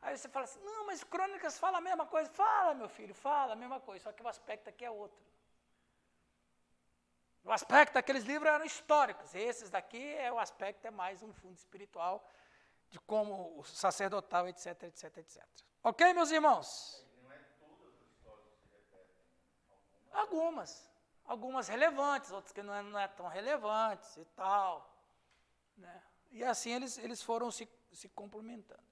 Aí você fala assim, não, mas Crônicas fala a mesma coisa. Fala, meu filho, fala a mesma coisa, só que o aspecto aqui é outro. O aspecto daqueles livros eram históricos, esses daqui, o aspecto é mais um fundo espiritual, de como o sacerdotal, etc, etc, etc. Ok, meus irmãos? Não é todas as histórias que se repetem, né? Algumas relevantes, outras que não é tão relevantes e tal. Né? E assim eles foram se complementando.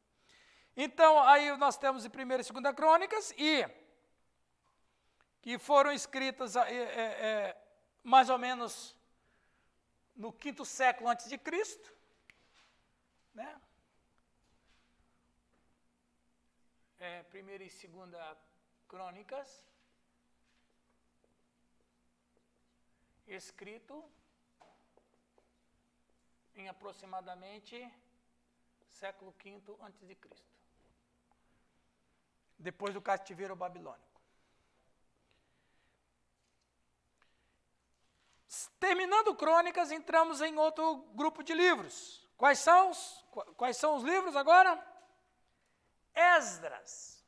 Então, aí nós temos em 1ª e 2ª Crônicas, que foram escritas mais ou menos no 5º século antes de Cristo, né? 1ª e 2ª Crônicas, escrito em aproximadamente século V antes de Cristo, depois do cativeiro babilônico. Terminando Crônicas, entramos em outro grupo de livros. Quais são os livros agora? Esdras.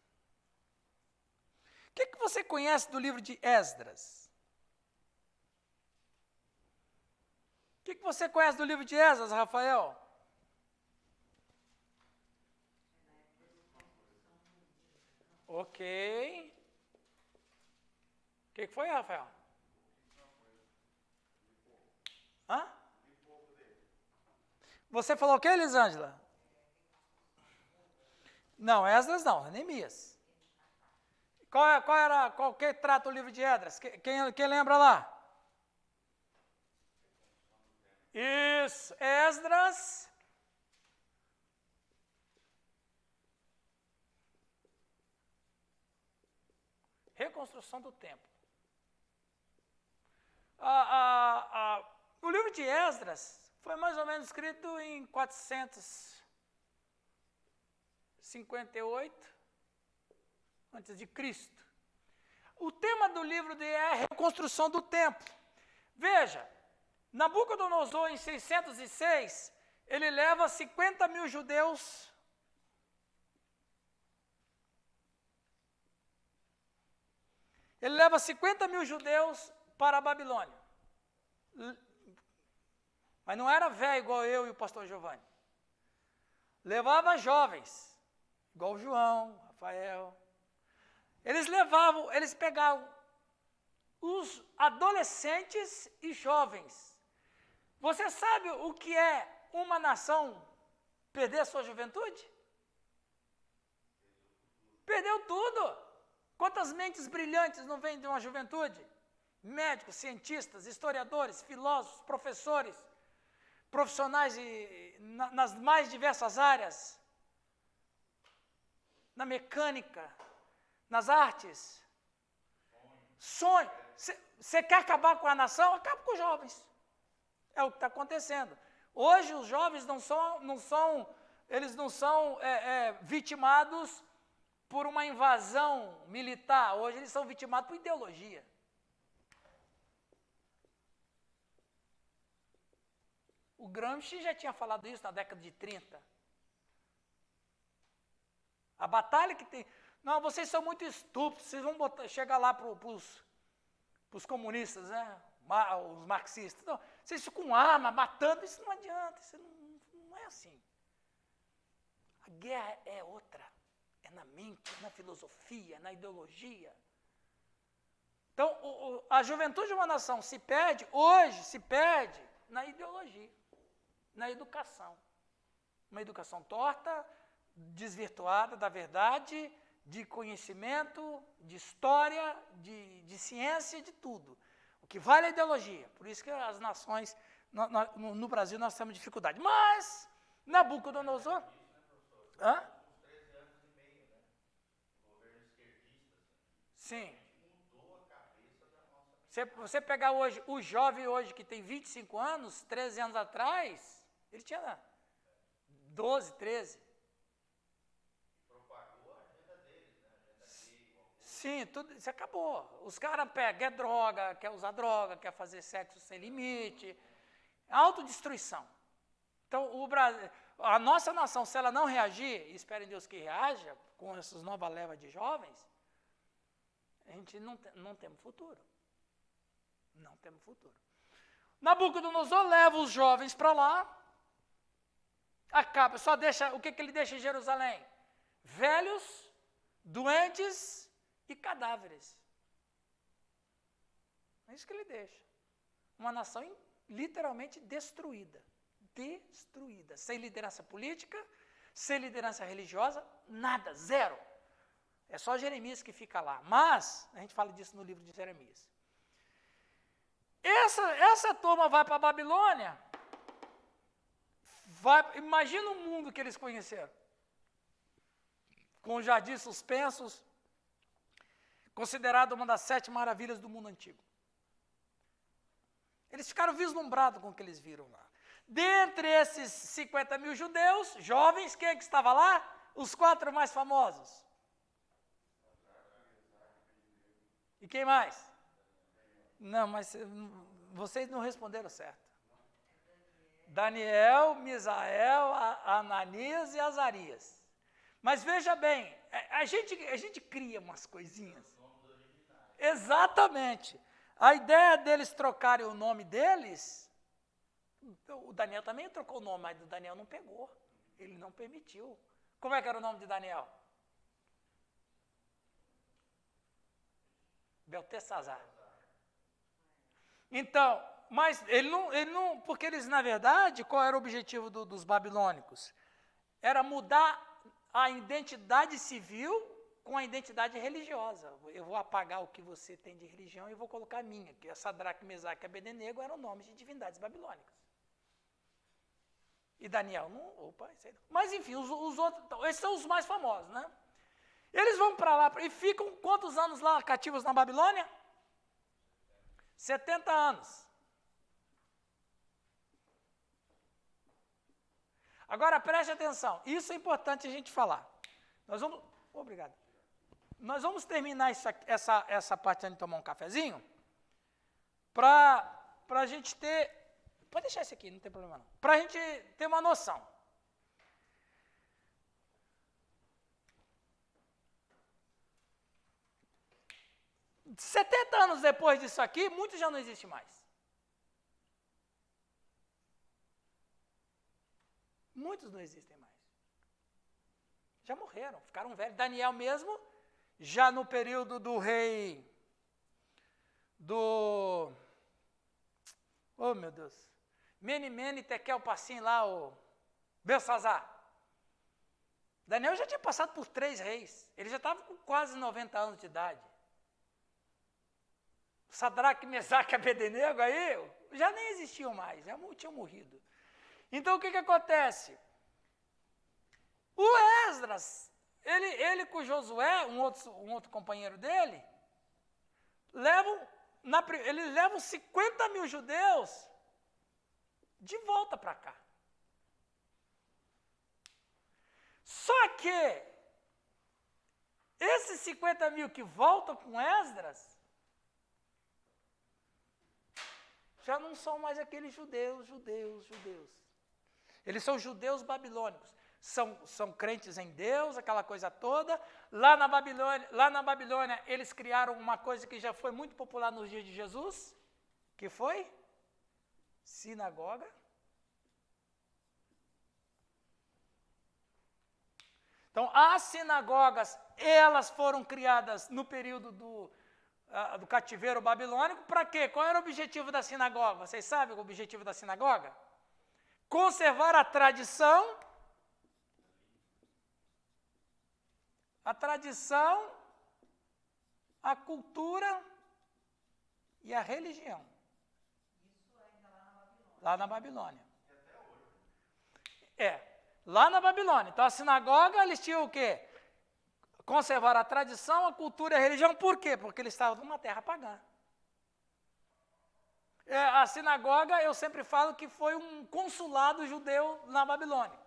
O que você conhece do livro de Esdras? O que você conhece do livro de Esdras, Rafael? Ok. O que foi, Rafael? Hã? Você falou o que, Elisângela? Não, Esdras não, Neemias. Qual que trata o livro de Esdras? Quem lembra lá? Isso, Esdras. Reconstrução do templo. O livro de Esdras foi mais ou menos escrito em 458 antes de Cristo. O tema do livro é a reconstrução do templo. Veja, Nabucodonosor, em 606, ele leva 50 mil judeus para a Babilônia. Mas não era velho igual eu e o pastor Giovanni. Levava jovens, igual o João, Rafael. Eles pegavam os adolescentes e jovens. Você sabe o que é uma nação perder a sua juventude? Perdeu tudo. Quantas mentes brilhantes não vêm de uma juventude? Médicos, cientistas, historiadores, filósofos, professores, profissionais nas mais diversas áreas, na mecânica, nas artes. Sonho. Você quer acabar com a nação? Acaba com os jovens. É o que está acontecendo. Hoje os jovens não são vitimados por uma invasão militar. Hoje eles são vitimados por ideologia. O Gramsci já tinha falado isso na década de 30. A batalha que tem... Não, vocês são muito estúpidos, vocês vão chegar lá para os comunistas, né? Os marxistas. Não, vocês ficam com arma, matando, isso não adianta, isso não é assim. A guerra é outra, é na mente, na filosofia, na ideologia. Então, a juventude de uma nação se perde na ideologia, na educação. Uma educação torta, desvirtuada da verdade, de conhecimento, de história, de ciência, de tudo. O que vale é a ideologia. Por isso que as nações, no Brasil, nós temos dificuldade. Mas, Nabucodonosor... Hã? Uns 13 anos e meio, né? Governo esquerdista, assim. Sim. Mudou a cabeça da nossa... Você pegar hoje, o jovem hoje que tem 25 anos, 13 anos atrás, ele tinha 12, 13. Propagou a agenda deles, né? A agenda gay, Sim, tudo isso acabou. Os caras pegam, quer droga, quer usar droga, quer fazer sexo sem limite. Autodestruição. Então, a nossa nação, se ela não reagir, e espero em Deus que reaja, com essas novas levas de jovens, a gente não temos futuro. Não temos futuro. Nabucodonosor leva os jovens para lá, acaba, só deixa, o que ele deixa em Jerusalém? Velhos, doentes e cadáveres. É isso que ele deixa. Uma nação literalmente destruída. Destruída. Sem liderança política, sem liderança religiosa, nada, zero. É só Jeremias que fica lá. Mas, a gente fala disso no livro de Jeremias. Essa turma vai para a Babilônia, imagina o mundo que eles conheceram. Com os jardins suspensos, considerado uma das 7 maravilhas do mundo antigo. Eles ficaram vislumbrados com o que eles viram lá. Dentre esses 50 mil judeus, jovens, quem é que estava lá? Os 4 mais famosos. E quem mais? Não, mas vocês não responderam certo. Daniel, Misael, Ananias e Azarias. Mas veja bem, a gente cria umas coisinhas. Exatamente. A ideia deles trocarem o nome deles, o Daniel também trocou o nome, mas o Daniel não pegou. Ele não permitiu. Como é que era o nome de Daniel? Beltesazar. Então, mas ele não, porque eles, na verdade, qual era o objetivo dos babilônicos? Era mudar a identidade civil com a identidade religiosa. Eu vou apagar o que você tem de religião e vou colocar a minha, que é Sadraque, Mesaque e Abednego eram nomes de divindades babilônicas. E Daniel, não, opa, isso aí não. Mas enfim, os outros, então, esses são os mais famosos, né? Eles vão para lá e ficam quantos anos lá cativos na Babilônia? 70 anos. Agora preste atenção, isso é importante a gente falar. Obrigado. Nós vamos terminar essa parte antes de tomar um cafezinho, para a gente ter, pode deixar esse aqui, não tem problema não, para a gente ter uma noção. De 70 anos depois disso aqui, muitos já não existem mais. Muitos não existem mais. Já morreram, ficaram velhos. Daniel mesmo, já no período do rei, oh meu Deus, Mene, Tekel, Passim lá, o Belsazar. Daniel já tinha passado por 3 reis, ele já estava com quase 90 anos de idade. Sadraque, Mesaque e Abednego aí, já nem existiam mais, já tinham morrido. Então o que acontece? O Esdras, ele com Josué, um outro companheiro dele, eles levam 50 mil judeus de volta para cá. Só que esses 50 mil que voltam com Esdras, já não são mais aqueles judeus. Eles são judeus babilônicos. São crentes em Deus, aquela coisa toda. Lá na Babilônia, eles criaram uma coisa que já foi muito popular nos dias de Jesus, que foi sinagoga. Então, as sinagogas, elas foram criadas no período do cativeiro babilônico, para quê? Qual era o objetivo da sinagoga? Vocês sabem o objetivo da sinagoga? Conservar a tradição, a cultura e a religião. Isso ainda Lá na Babilônia. E até hoje. Lá na Babilônia. Então, a sinagoga, eles tinham o quê? Conservar a tradição, a cultura e a religião. Por quê? Porque eles estavam numa terra pagã. A sinagoga, eu sempre falo que foi um consulado judeu na Babilônia.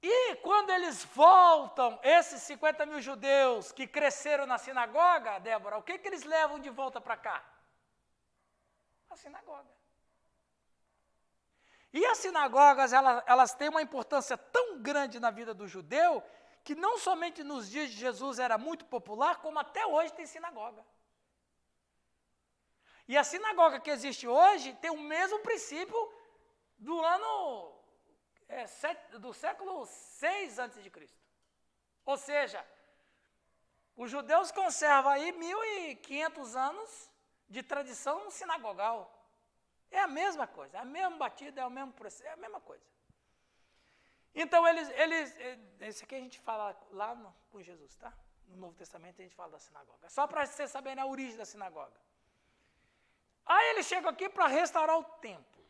E quando eles voltam, esses 50 mil judeus que cresceram na sinagoga, Débora, o que eles levam de volta para cá? A sinagoga. E as sinagogas, elas têm uma importância tão grande na vida do judeu, que não somente nos dias de Jesus era muito popular, como até hoje tem sinagoga. E a sinagoga que existe hoje tem o mesmo princípio do ano do século 6 a.C. Ou seja, os judeus conservam aí 1.500 anos de tradição sinagogal. É a mesma coisa, é a mesma batida, é o mesmo processo, é a mesma coisa. Então, esse aqui a gente fala lá com Jesus, tá? No Novo Testamento a gente fala da sinagoga. Só para vocês saberem a origem da sinagoga. Aí eles chegam aqui para restaurar o templo.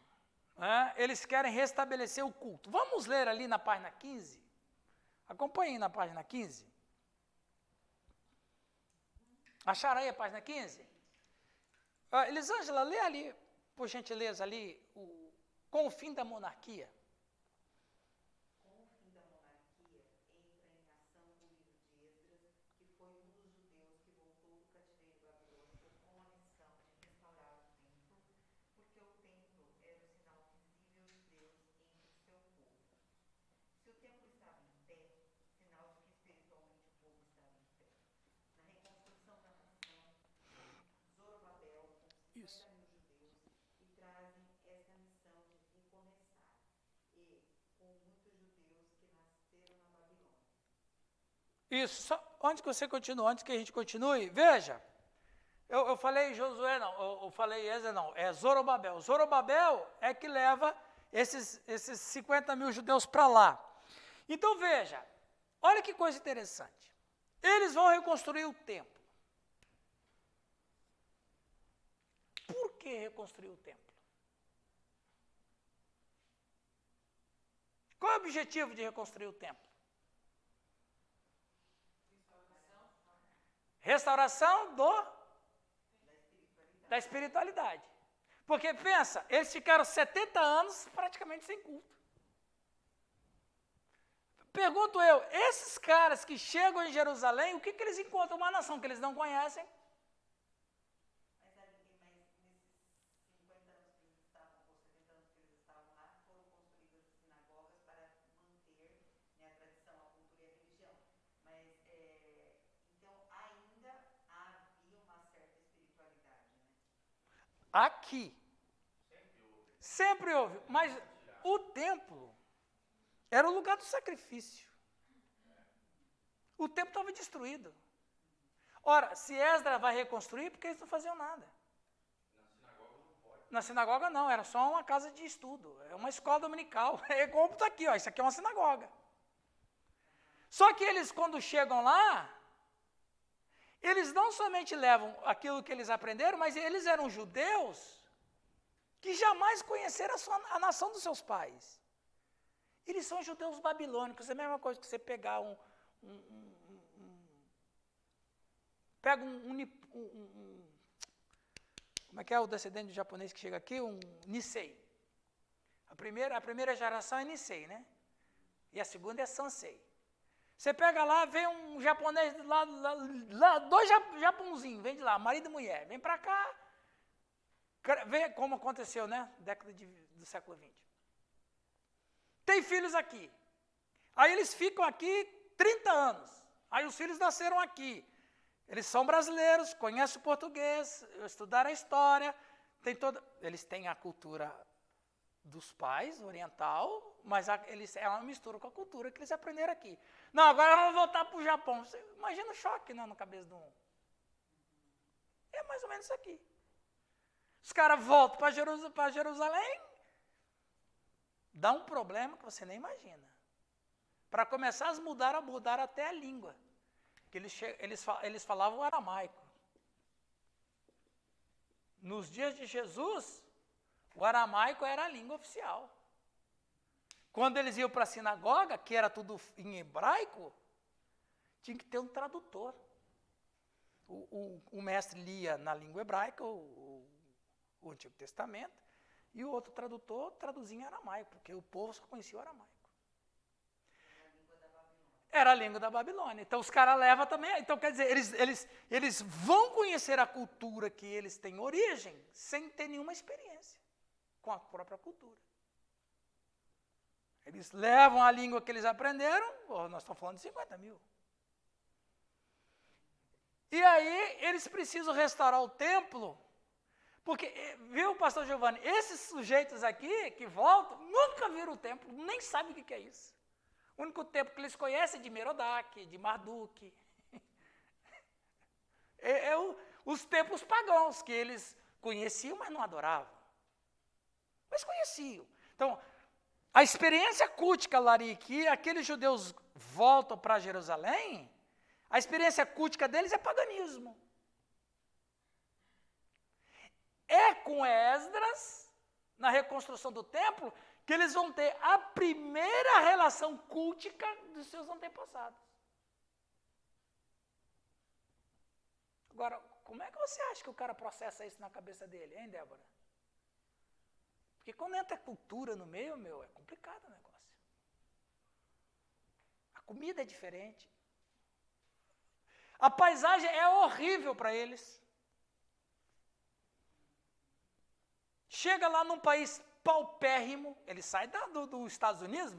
Né? Eles querem restabelecer o culto. Vamos ler ali na página 15? Acompanhem na página 15. Acharam aí a página 15? Elisângela, lê ali, por gentileza, ali, com o fim da monarquia. Com o fim da monarquia, entra em ação o livro de Esdras, que foi um dos judeus que voltou do cativeiro babilônico com a missão de restaurar o templo, porque o templo era o sinal visível de Deus entre o seu povo. Se o templo estava em pé, sinal de que espiritualmente o povo estava em pé. Na reconstrução da nação, Zorobabel, com 50 mil judeus, e trazem essa missão de recomeçar, e com muitos judeus que nasceram na Babilônia. Isso, antes que você continue, antes que a gente continue, veja, eu falei Josué não, eu falei Esdras não, é Zorobabel. Zorobabel é que leva esses 50 mil judeus para lá. Então veja, olha que coisa interessante. Eles vão reconstruir o templo. Por que reconstruir o templo? Qual é o objetivo de reconstruir o templo? Restauração da espiritualidade. Porque pensa, eles ficaram 70 anos praticamente sem culto. Pergunto eu, esses caras que chegam em Jerusalém, o que eles encontram? Uma nação que eles não conhecem. Mas nesses 50 anos que eles estavam, ou 70 anos que eles estavam lá, foram construídas as sinagogas para manter, né, a tradição, a cultura e a religião. Mas, então, ainda havia uma certa espiritualidade, né? Aqui. Sempre houve. Mas o templo era o lugar do sacrifício. O templo estava destruído. Ora, se Esdras vai reconstruir, porque eles não faziam nada. Na sinagoga não, era só uma casa de estudo, é uma escola dominical. É como está aqui, ó, isso aqui é uma sinagoga. Só que eles, quando chegam lá, eles não somente levam aquilo que eles aprenderam, mas eles eram judeus que jamais conheceram a nação dos seus pais. Eles são judeus babilônicos, é a mesma coisa que você pegar como é que é o descendente japonês que chega aqui? Um Nisei. A primeira geração é Nisei, né? E a segunda é Sansei. Você pega lá, vem um japonês lá dois japonzinhos, vem de lá, marido e mulher, vem para cá, vê como aconteceu, né? Década do século XX. Tem filhos aqui. Aí eles ficam aqui 30 anos. Aí os filhos nasceram aqui. Eles são brasileiros, conhecem o português, estudaram a história, eles têm a cultura dos pais, oriental, mas é uma mistura com a cultura que eles aprenderam aqui. Não, agora vamos voltar para o Japão. Você imagina o choque, né, na cabeça de um. É mais ou menos isso aqui. Os caras voltam para Jerusalém, dá um problema que você nem imagina. Para começar, eles mudaram até a língua. Que eles falavam aramaico. Nos dias de Jesus, o aramaico era a língua oficial. Quando eles iam para a sinagoga, que era tudo em hebraico, tinha que ter um tradutor. O mestre lia na língua hebraica o Antigo Testamento, e o outro tradutor traduzia em aramaico, porque o povo só conhecia o aramaico. Era a língua da Babilônia. Então os caras levam também. Então quer dizer, eles vão conhecer a cultura que eles têm origem sem ter nenhuma experiência com a própria cultura. Eles levam a língua que eles aprenderam, nós estamos falando de 50 mil. E aí eles precisam restaurar o templo, porque, viu, pastor Giovanni, esses sujeitos aqui que voltam, nunca viram o templo, nem sabem o que é isso. O único templo que eles conhecem é de Merodach, de Marduk. Os templos pagãos que eles conheciam, mas não adoravam. Mas conheciam. Então, a experiência cultica, Lari, que aqueles judeus voltam para Jerusalém, a experiência cultica deles é paganismo. É com Esdras, na reconstrução do templo, que eles vão ter a primeira relação cultica dos seus antepassados. Agora, como é que você acha que o cara processa isso na cabeça dele, hein, Débora? Porque quando entra cultura no meio, é complicado o negócio. A comida é diferente. A paisagem é horrível para eles. Chega lá num país paupérrimo, ele sai dos Estados Unidos,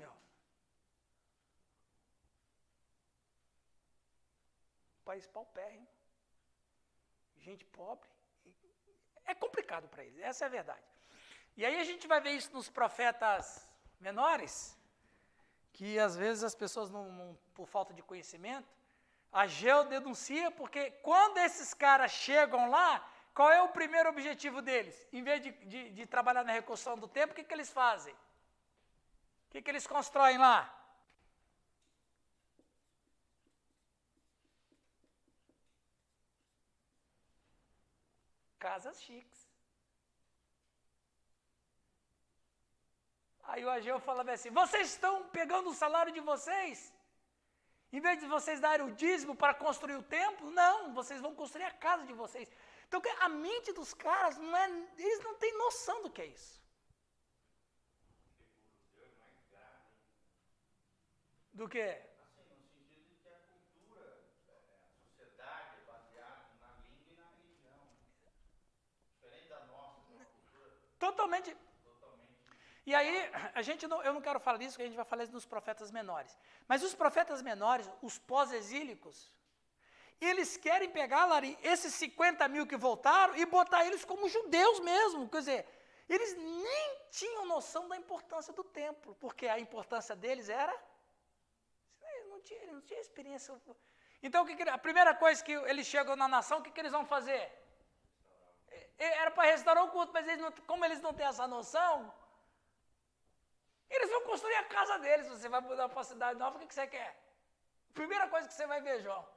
País paupérrimo. Gente pobre. É complicado para eles, essa é a verdade. E aí a gente vai ver isso nos profetas menores, que às vezes as pessoas, por falta de conhecimento, Ageu denuncia, porque quando esses caras chegam lá, qual é o primeiro objetivo deles? Em vez de trabalhar na reconstrução do templo, o que eles fazem? O que eles constroem lá? Casas chiques. Aí o Ageu falava assim, vocês estão pegando o salário de vocês? Em vez de vocês darem o dízimo para construir o templo, não, vocês vão construir a casa de vocês. Então a mente dos caras, eles não têm noção do que é isso. Do que? Assim, no sentido de que a cultura, a sociedade é baseada na língua e na religião. Diferente da nossa, uma cultura Totalmente. E aí, eu não quero falar disso, porque a gente vai falar isso nos profetas menores. Mas os profetas menores, os pós-exílicos, eles querem pegar, Lari, esses 50 mil que voltaram e botar eles como judeus mesmo. Quer dizer, eles nem tinham noção da importância do templo, porque a importância deles era... Eles não tinham experiência. Então, a primeira coisa que eles chegam na nação, o que eles vão fazer? Era para restaurar o culto, mas como eles não têm essa noção, eles vão construir a casa deles. Você vai mudar para uma cidade nova, o que você quer? Primeira coisa que você vai ver, João,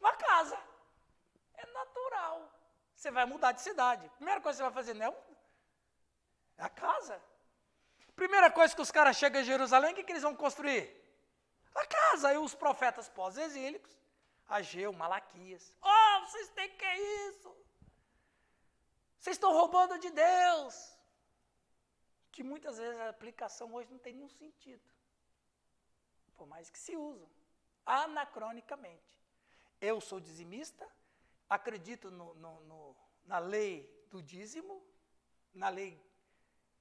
uma casa. É natural. Você vai mudar de cidade. Primeira coisa que você vai fazer, não? É a casa. Primeira coisa que os caras chegam em Jerusalém, o que eles vão construir? A casa. Aí os profetas pós-exílicos, Ageu, Malaquias. Vocês têm que isso? Vocês estão roubando de Deus. Que muitas vezes a aplicação hoje não tem nenhum sentido. Por mais que se usam. Anacronicamente. Eu sou dizimista, acredito na lei do dízimo, na lei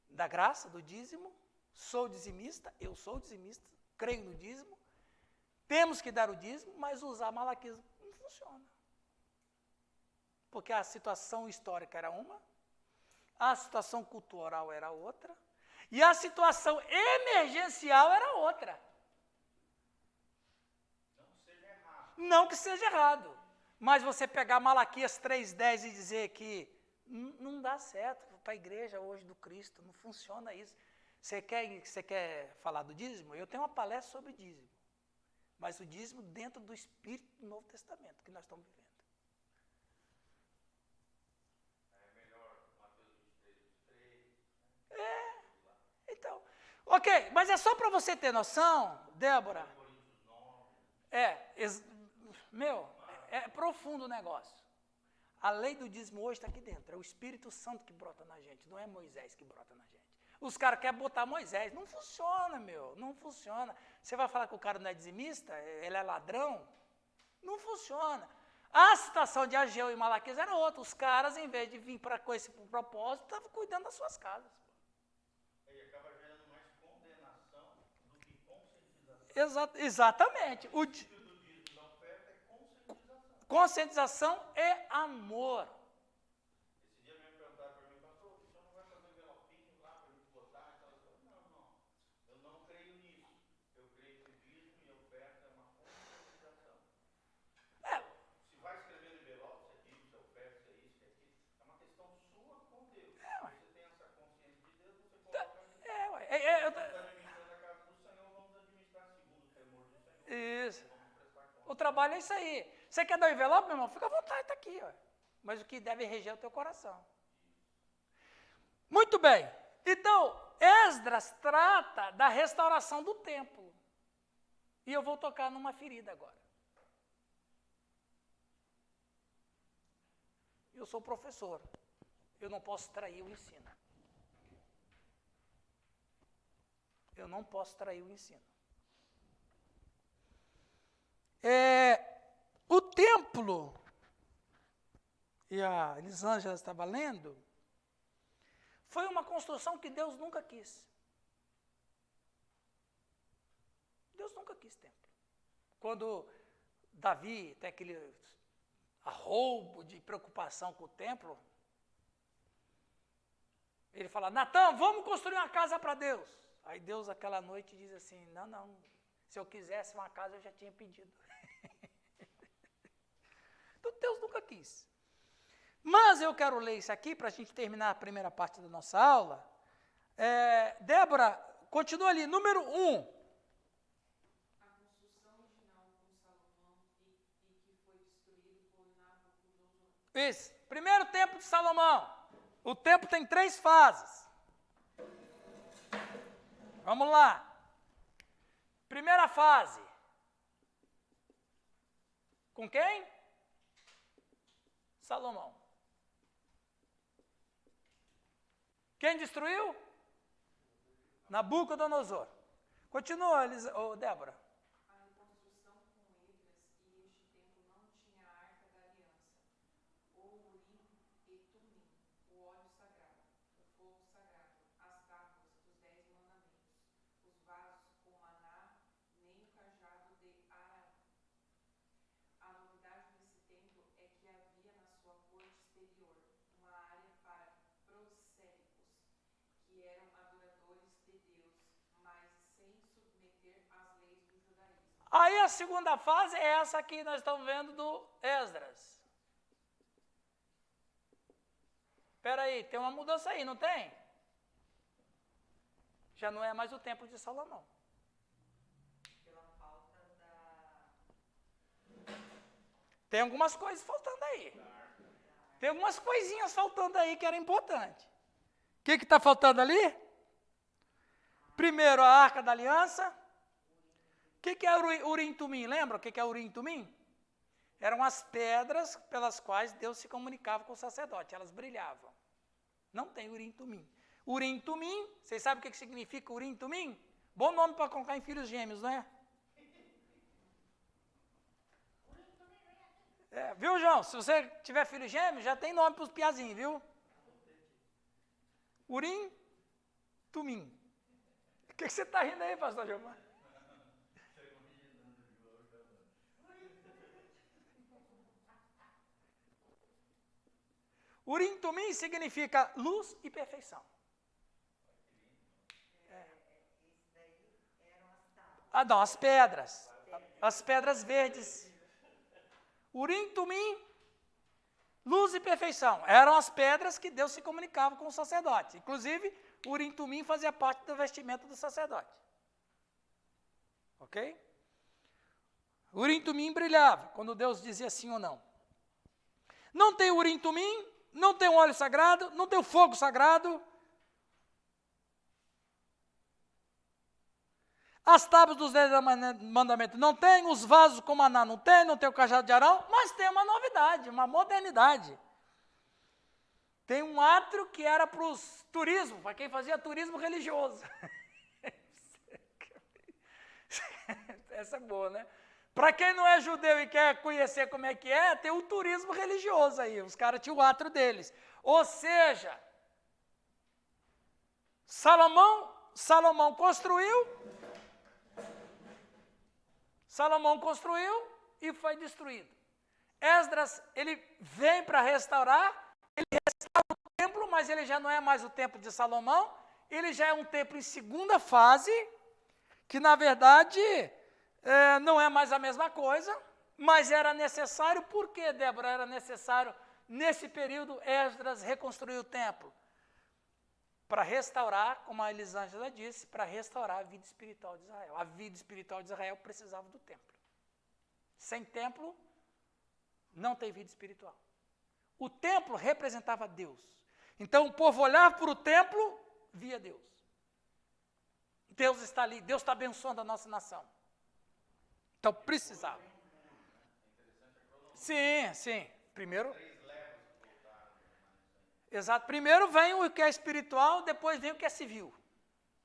da graça do dízimo, sou dizimista, eu sou dizimista, creio no dízimo, temos que dar o dízimo, mas usar Malaquias não funciona. Porque a situação histórica era uma, a situação cultural era outra, e a situação emergencial era outra. Não que seja errado, mas você pegar Malaquias 3,10 e dizer que não dá certo para a igreja hoje do Cristo, não funciona isso. Você quer falar do dízimo? Eu tenho uma palestra sobre dízimo, mas o dízimo dentro do espírito do Novo Testamento que nós estamos vivendo. é melhor Mateus 23. Então, ok, mas é só para você ter noção, Débora. É profundo o negócio. A lei do dízimo hoje está aqui dentro. É o Espírito Santo que brota na gente, não é Moisés que brota na gente. Os caras querem botar Moisés. Não funciona, meu. Não funciona. Você vai falar que o cara não é dizimista? Ele é ladrão? Não funciona. A situação de Ageu e Malaquias era outra. Os caras, em vez de vir com esse propósito, estavam cuidando das suas casas. E acaba gerando mais condenação do que conscientização. Exatamente. O O sentido do dízimo da oferta é conscientização. conscientização é amor. Esse dia mesmo perguntaram para mim, pastor, o senhor não vai fazer envelopinho lá para a gente botar aquelas coisas? Não. Eu não creio nisso. Eu creio que o dízimo e a oferta é uma conscientização. É, Se vai escrever no envelope, se é dízimo, se é oferta, se é isso, se é aquilo, é uma questão sua com Deus. ué. Você tem essa consciência de Deus, você coloca nisso. ué. Estamos administrando a casa do Senhor, vamos administrar segundo o temor do Senhor. Isso. Vamos prestar conta. O trabalho é isso aí. Você quer dar o envelope, meu irmão? Fica à vontade, está aqui. Ó. Mas o que deve reger é o teu coração. Muito bem. Então, Esdras trata da restauração do templo. E eu vou tocar numa ferida agora. Eu sou professor. Eu não posso trair o ensino. Eu não posso trair o ensino. O templo, e a Elisângela estava lendo, foi uma construção que Deus nunca quis. Deus nunca quis templo. Quando Davi tem aquele arroubo de preocupação com o templo, ele fala, Natã, vamos construir uma casa para Deus. Aí Deus, aquela noite, diz assim, não, se eu quisesse uma casa, eu já tinha pedido. Então, Deus nunca quis. Mas eu quero ler isso aqui, para a gente terminar a primeira parte da nossa aula. Débora, continua ali, número 1. A construção original com Salomão e que foi destruído por Nabucodonosor. Isso, primeiro templo de Salomão. O templo tem 3 fases. Vamos lá. Primeira fase. Com quem? Salomão. Quem destruiu? Nabucodonosor. Continua, Débora. A reconstrução com Esdras e este templo não tinha a arca da aliança, ou Urim e Tumim, o óleo sagrado, o fogo sagrado, as tábuas dos 10 mandamentos, os vasos com maná, nem o cajado de Arão. A novidade desse templo é que havia na sua corte exterior uma área para prosélitos, que eram adoradores de Deus, mas sem submeter às leis do judaísmo. Aí a segunda fase é essa que nós estamos vendo do Esdras. Espera aí, tem uma mudança aí, não tem? Já não é mais o templo de Salomão. Pela falta da... Tem algumas coisas faltando aí. Tem algumas coisinhas faltando aí que era importante. O que está faltando ali? Primeiro, a Arca da Aliança. O que é Urim e Tumim? Lembra o que é Urim e Tumim? Eram as pedras pelas quais Deus se comunicava com o sacerdote. Elas brilhavam. Não tem Urim e Tumim. Urim e Tumim, vocês sabem o que significa Urim e Tumim? Bom nome para colocar em filhos gêmeos, não é? Viu, João? Se você tiver filho gêmeo, já tem nome para os piazinhos, viu? Urim, Tumim. O que você está rindo aí, pastor Gilmar? Urim, Tumim significa luz e perfeição. Isso daí eram as tábuas. Ah, não, as pedras. As pedras verdes. Urim, Tumim, luz e perfeição. Eram as pedras que Deus se comunicava com o sacerdote. Inclusive, Urim e Tumim fazia parte do vestimento do sacerdote. Ok? Urim e Tumim brilhava quando Deus dizia sim ou não. Não tem Urim e Tumim, não tem o óleo sagrado, não tem o fogo sagrado. As tábuas dos 10 mandamentos não tem, os vasos com maná não tem o cajado de Arão, mas tem uma novidade, uma modernidade. Tem um átrio que era para os turismo, para quem fazia turismo religioso. Essa é boa, né? Para quem não é judeu e quer conhecer como é que é, tem o turismo religioso aí. Os caras tinham o átrio deles. Ou seja, Salomão construiu e foi destruído. Esdras, ele vem para restaurar, ele restaura o templo, mas ele já não é mais o templo de Salomão, ele já é um templo em segunda fase, que na verdade não é mais a mesma coisa, mas era necessário. Por que, Débora, era necessário, nesse período, Esdras reconstruir o templo? Para restaurar, como a Elisângela disse, para restaurar a vida espiritual de Israel. A vida espiritual de Israel precisava do templo. Sem templo, não tem vida espiritual. O templo representava Deus. Então o povo olhava para o templo, via Deus. Deus está ali, Deus está abençoando a nossa nação. Então precisava. Sim. Primeiro. Exato. Primeiro vem o que é espiritual, depois vem o que é civil.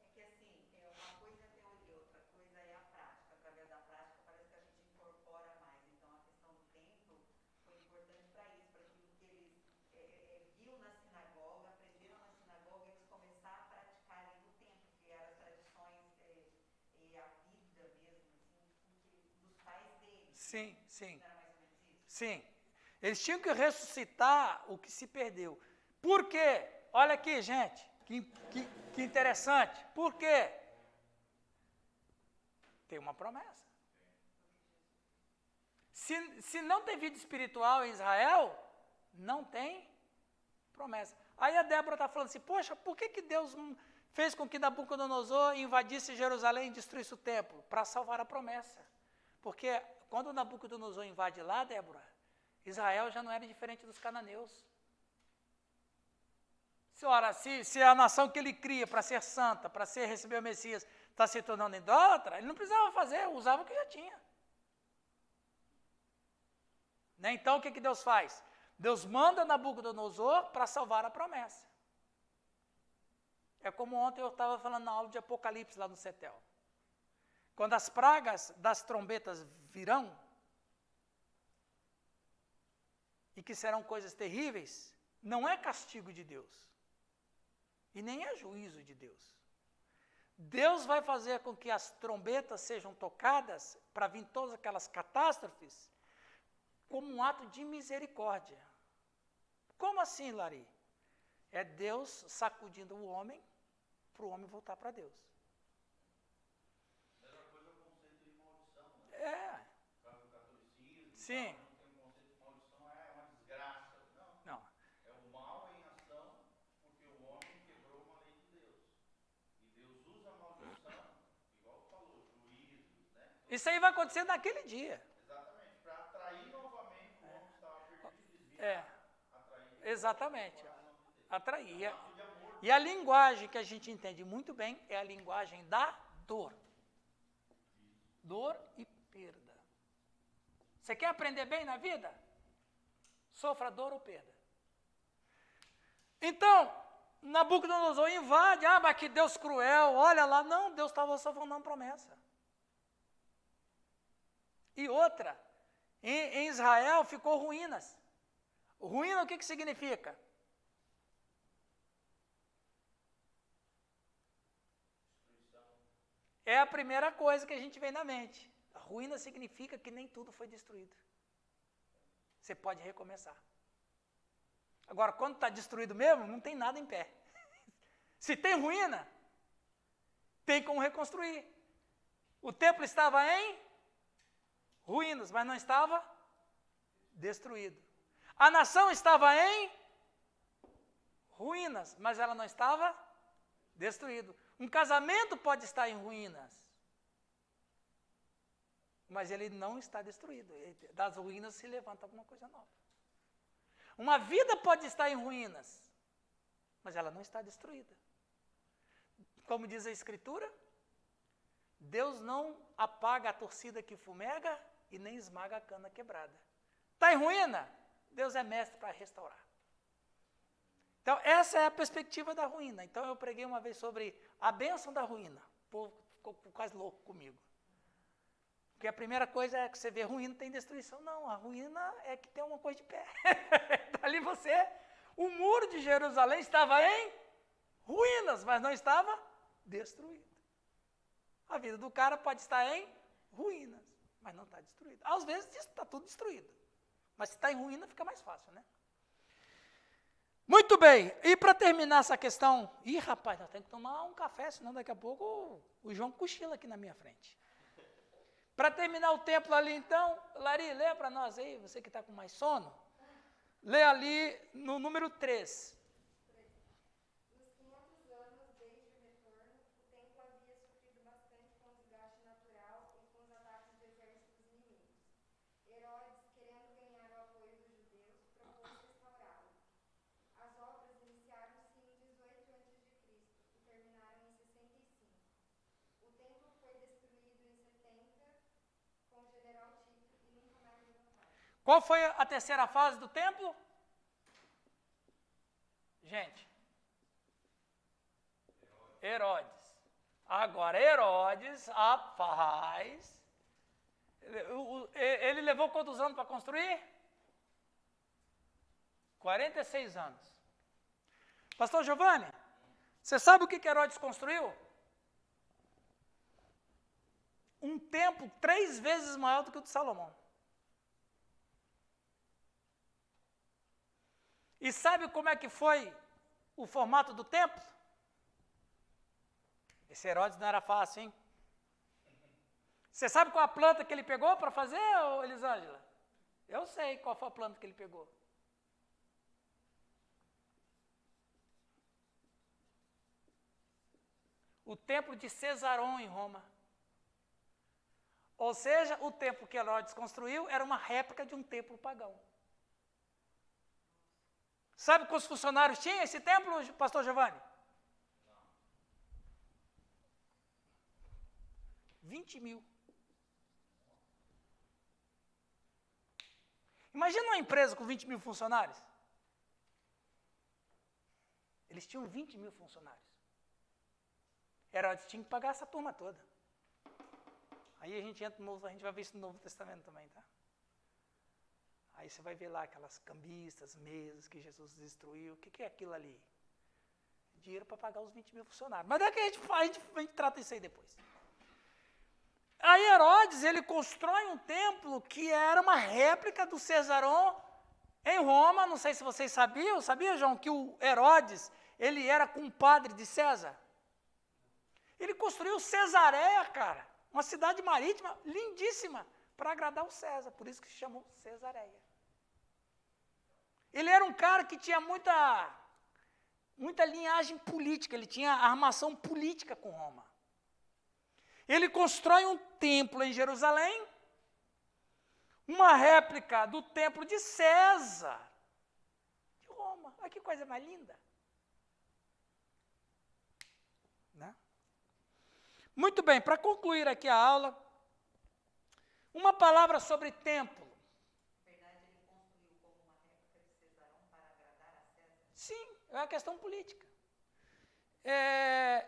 É que assim, uma coisa é a teoria, outra coisa é a prática. Através da prática parece que a gente incorpora mais. Então a questão do templo foi importante para isso, para aquilo que eles viam na sinagoga, aprenderam na sinagoga, eles começaram a praticar ali no templo, que eram as tradições e a vida mesmo, assim, dos pais deles. Sim. Não era mais ou menos isso? Sim. Eles tinham que ressuscitar o que se perdeu. Por quê? Olha aqui, gente, que interessante. Por quê? Tem uma promessa. Se não tem vida espiritual em Israel, não tem promessa. Aí a Débora está falando assim, poxa, por que Deus fez com que Nabucodonosor invadisse Jerusalém e destruísse o templo? Para salvar a promessa. Porque quando Nabucodonosor invade lá, Débora, Israel já não era diferente dos cananeus. Ora, se a nação que ele cria para ser santa, para receber o Messias, está se tornando idólatra, ele não precisava fazer, usava o que já tinha. Né? Então, o que Deus faz? Deus manda Nabucodonosor para salvar a promessa. É como ontem eu estava falando na aula de Apocalipse lá no CETEL. Quando as pragas das trombetas virão, e que serão coisas terríveis, não é castigo de Deus. E nem é juízo de Deus. Deus vai fazer com que as trombetas sejam tocadas para vir todas aquelas catástrofes como um ato de misericórdia. Como assim, Lari? É Deus sacudindo o homem para o homem voltar para Deus. Mesma coisa é o conceito de maldição, né? O catolicismo. Sim. Não tem o conceito de maldição, é uma desgraça. Não. É o mal em ação, porque o homem quebrou uma lei de Deus. E Deus usa a maldição, igual falou, juízos, né? Isso aí vai acontecer naquele dia. Exatamente, para atrair novamente o homem que estava perdido e desviar. Exatamente. Atrair. E a linguagem que a gente entende muito bem é a linguagem da dor. Dor e perda. Você quer aprender bem na vida? Sofra dor ou perda. Então, Nabucodonosor invade, mas que Deus cruel, olha lá. Não, Deus estava só falando uma promessa. E outra, em Israel ficou ruínas. Ruína o que significa? É a primeira coisa que a gente vem na mente. A ruína significa que nem tudo foi destruído. Você pode recomeçar. Agora, quando está destruído mesmo, não tem nada em pé. Se tem ruína, tem como reconstruir. O templo estava em ruínas, mas não estava destruído. A nação estava em ruínas, mas ela não estava destruída. Um casamento pode estar em ruínas, mas ele não está destruído. Das ruínas se levanta alguma coisa nova. Uma vida pode estar em ruínas, mas ela não está destruída. Como diz a Escritura, Deus não apaga a torcida que fumega e nem esmaga a cana quebrada. Está em ruína? Deus é mestre para restaurar. Então, essa é a perspectiva da ruína. Então, eu preguei uma vez sobre a bênção da ruína. O povo ficou quase louco comigo. Porque a primeira coisa é que você vê ruína, tem destruição. Não, a ruína é que tem uma coisa de pé. Ali o muro de Jerusalém estava em ruínas, mas não estava destruído. A vida do cara pode estar em ruínas, mas não está destruída. Às vezes está tudo destruído. Mas se está em ruína, fica mais fácil, né? Muito bem, e para terminar essa questão... Ih, rapaz, nós temos que tomar um café, senão daqui a pouco o João cochila aqui na minha frente. Para terminar o templo ali, então, Lari, lê para nós aí, você que está com mais sono. Lê ali no número 3. Nos 500 anos desde o retorno, o templo havia sofrido bastante com o desgaste natural e com os ataques de exércitos inimigos. Herodes, querendo ganhar o apoio dos judeus, propôs restaurá-lo. As obras iniciaram-se em 18 a.C. e terminaram em 65. O templo foi destruído em 70 com o general Tito e nunca mais levantado. Qual foi a terceira fase do templo? Gente, Herodes. Agora, Herodes, rapaz, ele levou quantos anos para construir? 46 anos. Pastor Giovanni, você sabe o que Herodes construiu? Um templo 3 vezes maior do que o de Salomão. E sabe como é que foi o formato do templo? Esse Herodes não era fácil, hein? Você sabe qual a planta que ele pegou para fazer, Elisângela? Eu sei qual foi a planta que ele pegou. O templo de Cesaron, em Roma. Ou seja, o templo que Herodes construiu era uma réplica de um templo pagão. Sabe quantos funcionários tinha esse templo, pastor Giovanni? Não. 20 mil. Imagina uma empresa com 20 mil funcionários. Eles tinham 20 mil funcionários. Herodes tinha que pagar essa turma toda. Aí a gente entra no novo, a gente vai ver isso no Novo Testamento também, tá? Aí você vai ver lá aquelas cambistas, mesas que Jesus destruiu. O que é aquilo ali? Dinheiro para pagar os 20 mil funcionários. Mas é que a gente trata isso aí depois. Aí Herodes, ele constrói um templo que era uma réplica do Cesaron em Roma. Não sei se vocês sabiam. Sabia, João, que o Herodes, ele era compadre de César? Ele construiu Cesareia, cara. Uma cidade marítima lindíssima para agradar o César. Por isso que se chamou Cesareia. Ele era um cara que tinha muita linhagem política, ele tinha armação política com Roma. Ele constrói um templo em Jerusalém, uma réplica do templo de César, de Roma. Olha que coisa mais linda. Né? Muito bem, para concluir aqui a aula, uma palavra sobre templo. Sim, é uma questão política.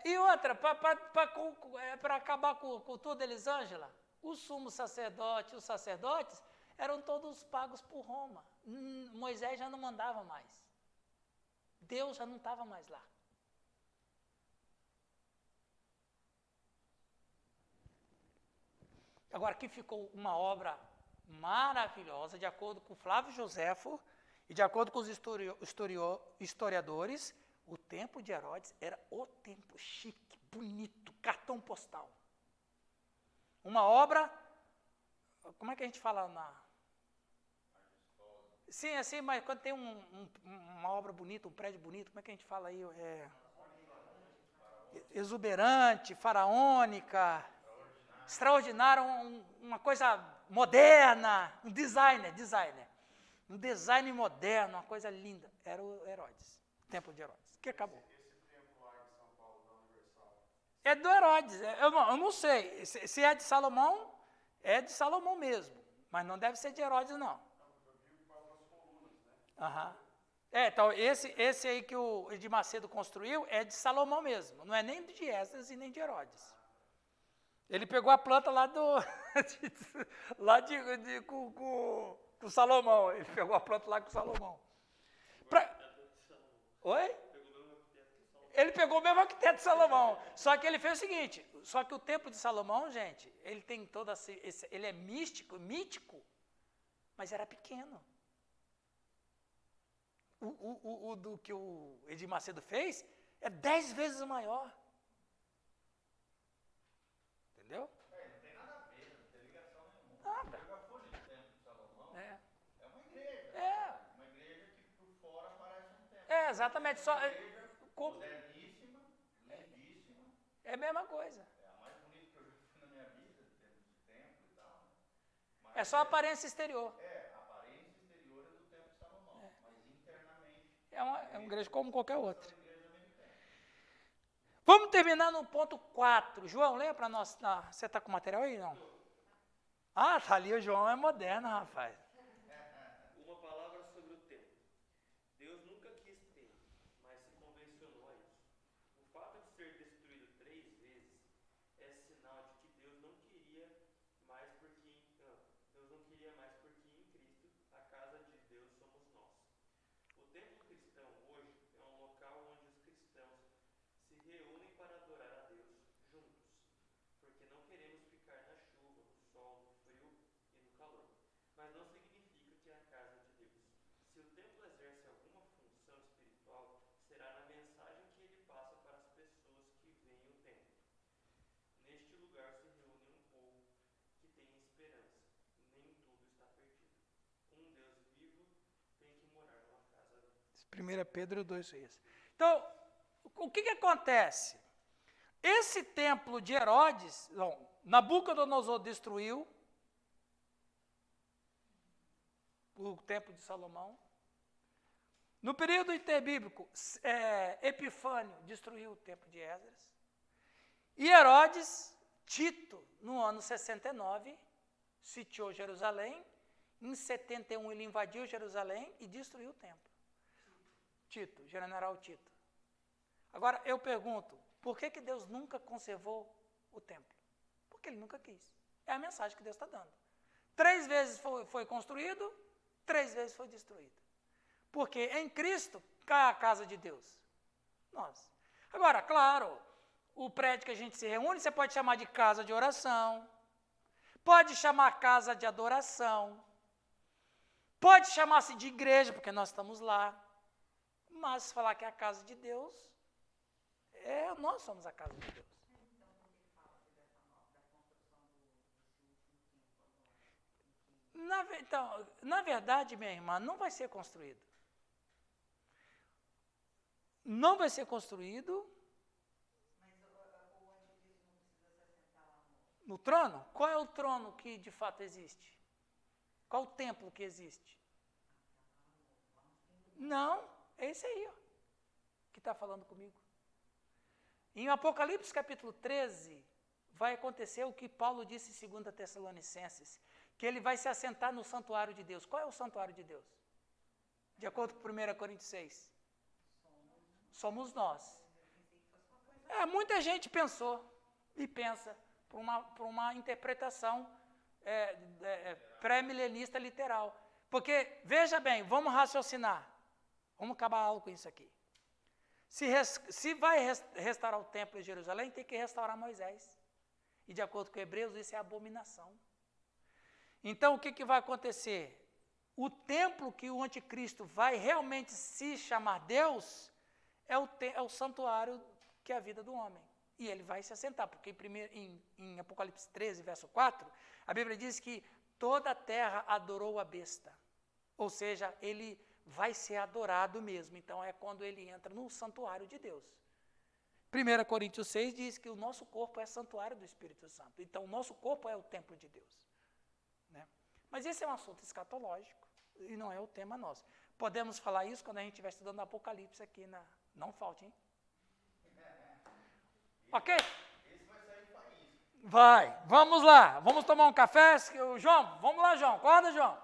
E outra, para acabar com tudo, Elisângela, o sumo sacerdote, os sacerdotes, eram todos pagos por Roma. Moisés já não mandava mais. Deus já não estava mais lá. Agora, aqui ficou uma obra maravilhosa, de acordo com Flávio Joséfo, e de acordo com os historiadores, o templo de Herodes era o templo chique, bonito, cartão postal. Uma obra, como é que a gente fala na... Sim, assim, mas quando tem uma obra bonita, um prédio bonito, como é que a gente fala aí? Exuberante, faraônica, extraordinária, uma coisa moderna, um designer. Um design moderno, uma coisa linda. Era o Herodes, o templo de Herodes, que acabou. Esse templo lá em São Paulo, da Universal? É do Herodes, eu não sei. Se é de Salomão, é de Salomão mesmo. Mas não deve ser de Herodes, não. Não, eu vi que fala das colunas, né? Aham. Então, esse aí que o Edir Macedo construiu é de Salomão mesmo, não é nem de Esdras e nem de Herodes. Ele pegou a planta lá com Salomão, ele pegou a planta lá com Salomão. Oi? Ele pegou o mesmo arquiteto de Salomão, só que ele fez o seguinte, só que o templo de Salomão, gente, ele tem ele é mítico, mas era pequeno. O do que o Edir Macedo fez é 10 vezes maior. Entendeu? Não tem nada a ver, não tem ligação nenhuma. Nada. Eu já fui no templo de Salomão. É. É uma igreja. É. Uma igreja que por fora parece um templo. Exatamente. Moderníssima, lindíssima. É a mesma coisa. É a mais bonita que eu já fui na minha vida, em termos de templo e tal. Mas É só a aparência exterior. a aparência exterior é do templo de Salomão, mas internamente É uma igreja como qualquer outra. é uma igreja americana. Vamos terminar no ponto 4. João, leia para nós. Você está com material aí, não? Ah, tá ali, o João é moderno, rapaz. Uma palavra sobre o tempo. Deus nunca quis tempo, mas se convencionou a isso. O fato de ser destruído 3 vezes é sinal de que Deus não queria mais porque em Cristo a casa de Deus somos nós. O templo cristão hoje é um local onde os cristãos se reúnem para adorar a Deus juntos, porque não queremos ficar na chuva, no sol, no frio e no calor. Mas não significa que é a casa de Deus. Se o templo exerce alguma função espiritual, será na mensagem que ele passa para as pessoas que veem o templo. Neste lugar se reúne um povo que tem esperança. Nem tudo está perdido. Um Deus vivo tem que morar numa casa. 1 Pedro 2,6. Então, o que acontece? Esse templo de Herodes, Nabucodonosor destruiu o templo de Salomão. No período interbíblico, Epifânio destruiu o templo de Esdras. E Herodes, Tito, no ano 69, sitiou Jerusalém. Em 71 ele invadiu Jerusalém e destruiu o templo. Tito, general Tito. Agora, eu pergunto, por que Deus nunca conservou o templo? Porque ele nunca quis. É a mensagem que Deus está dando. 3 vezes foi construído, 3 vezes foi destruído. Porque em Cristo cai a casa de Deus. Nós. Agora, claro, o prédio que a gente se reúne, você pode chamar de casa de oração, pode chamar casa de adoração, pode chamar-se de igreja, porque nós estamos lá. Mas falar que é a casa de Deus, nós somos a casa de Deus. Na verdade, minha irmã, não vai ser construído. Não vai ser construído. Mas o anticristo não precisa se assentar lá No trono? Qual é o trono que de fato existe? Qual o templo que existe? Não, é esse aí, ó, que está falando comigo. Em Apocalipse capítulo 13, vai acontecer o que Paulo disse em 2 Tessalonicenses, que ele vai se assentar no santuário de Deus. Qual é o santuário de Deus? De acordo com 1 Coríntios 6. Somos nós. Muita gente pensou e pensa por uma interpretação pré-milenista literal. Porque, veja bem, vamos raciocinar. Vamos acabar algo com isso aqui. Se vai restaurar o templo de Jerusalém, tem que restaurar Moisés. E de acordo com Hebreus, isso é abominação. Então, o que vai acontecer? O templo que o anticristo vai realmente se chamar Deus é o santuário que é a vida do homem. E ele vai se assentar, porque em Apocalipse 13, verso 4, a Bíblia diz que toda a terra adorou a besta. Ou seja, ele vai ser adorado mesmo. Então, é quando ele entra no santuário de Deus. 1 Coríntios 6 diz que o nosso corpo é santuário do Espírito Santo. Então, o nosso corpo é o templo de Deus. Né? Mas esse é um assunto escatológico e não é o tema nosso. Podemos falar isso quando a gente estiver estudando Apocalipse aqui na... Não falte, hein? Ok? Esse vai sair faísca. Vai, vamos lá. Vamos tomar um café? João, vamos lá, João. Acorda, João.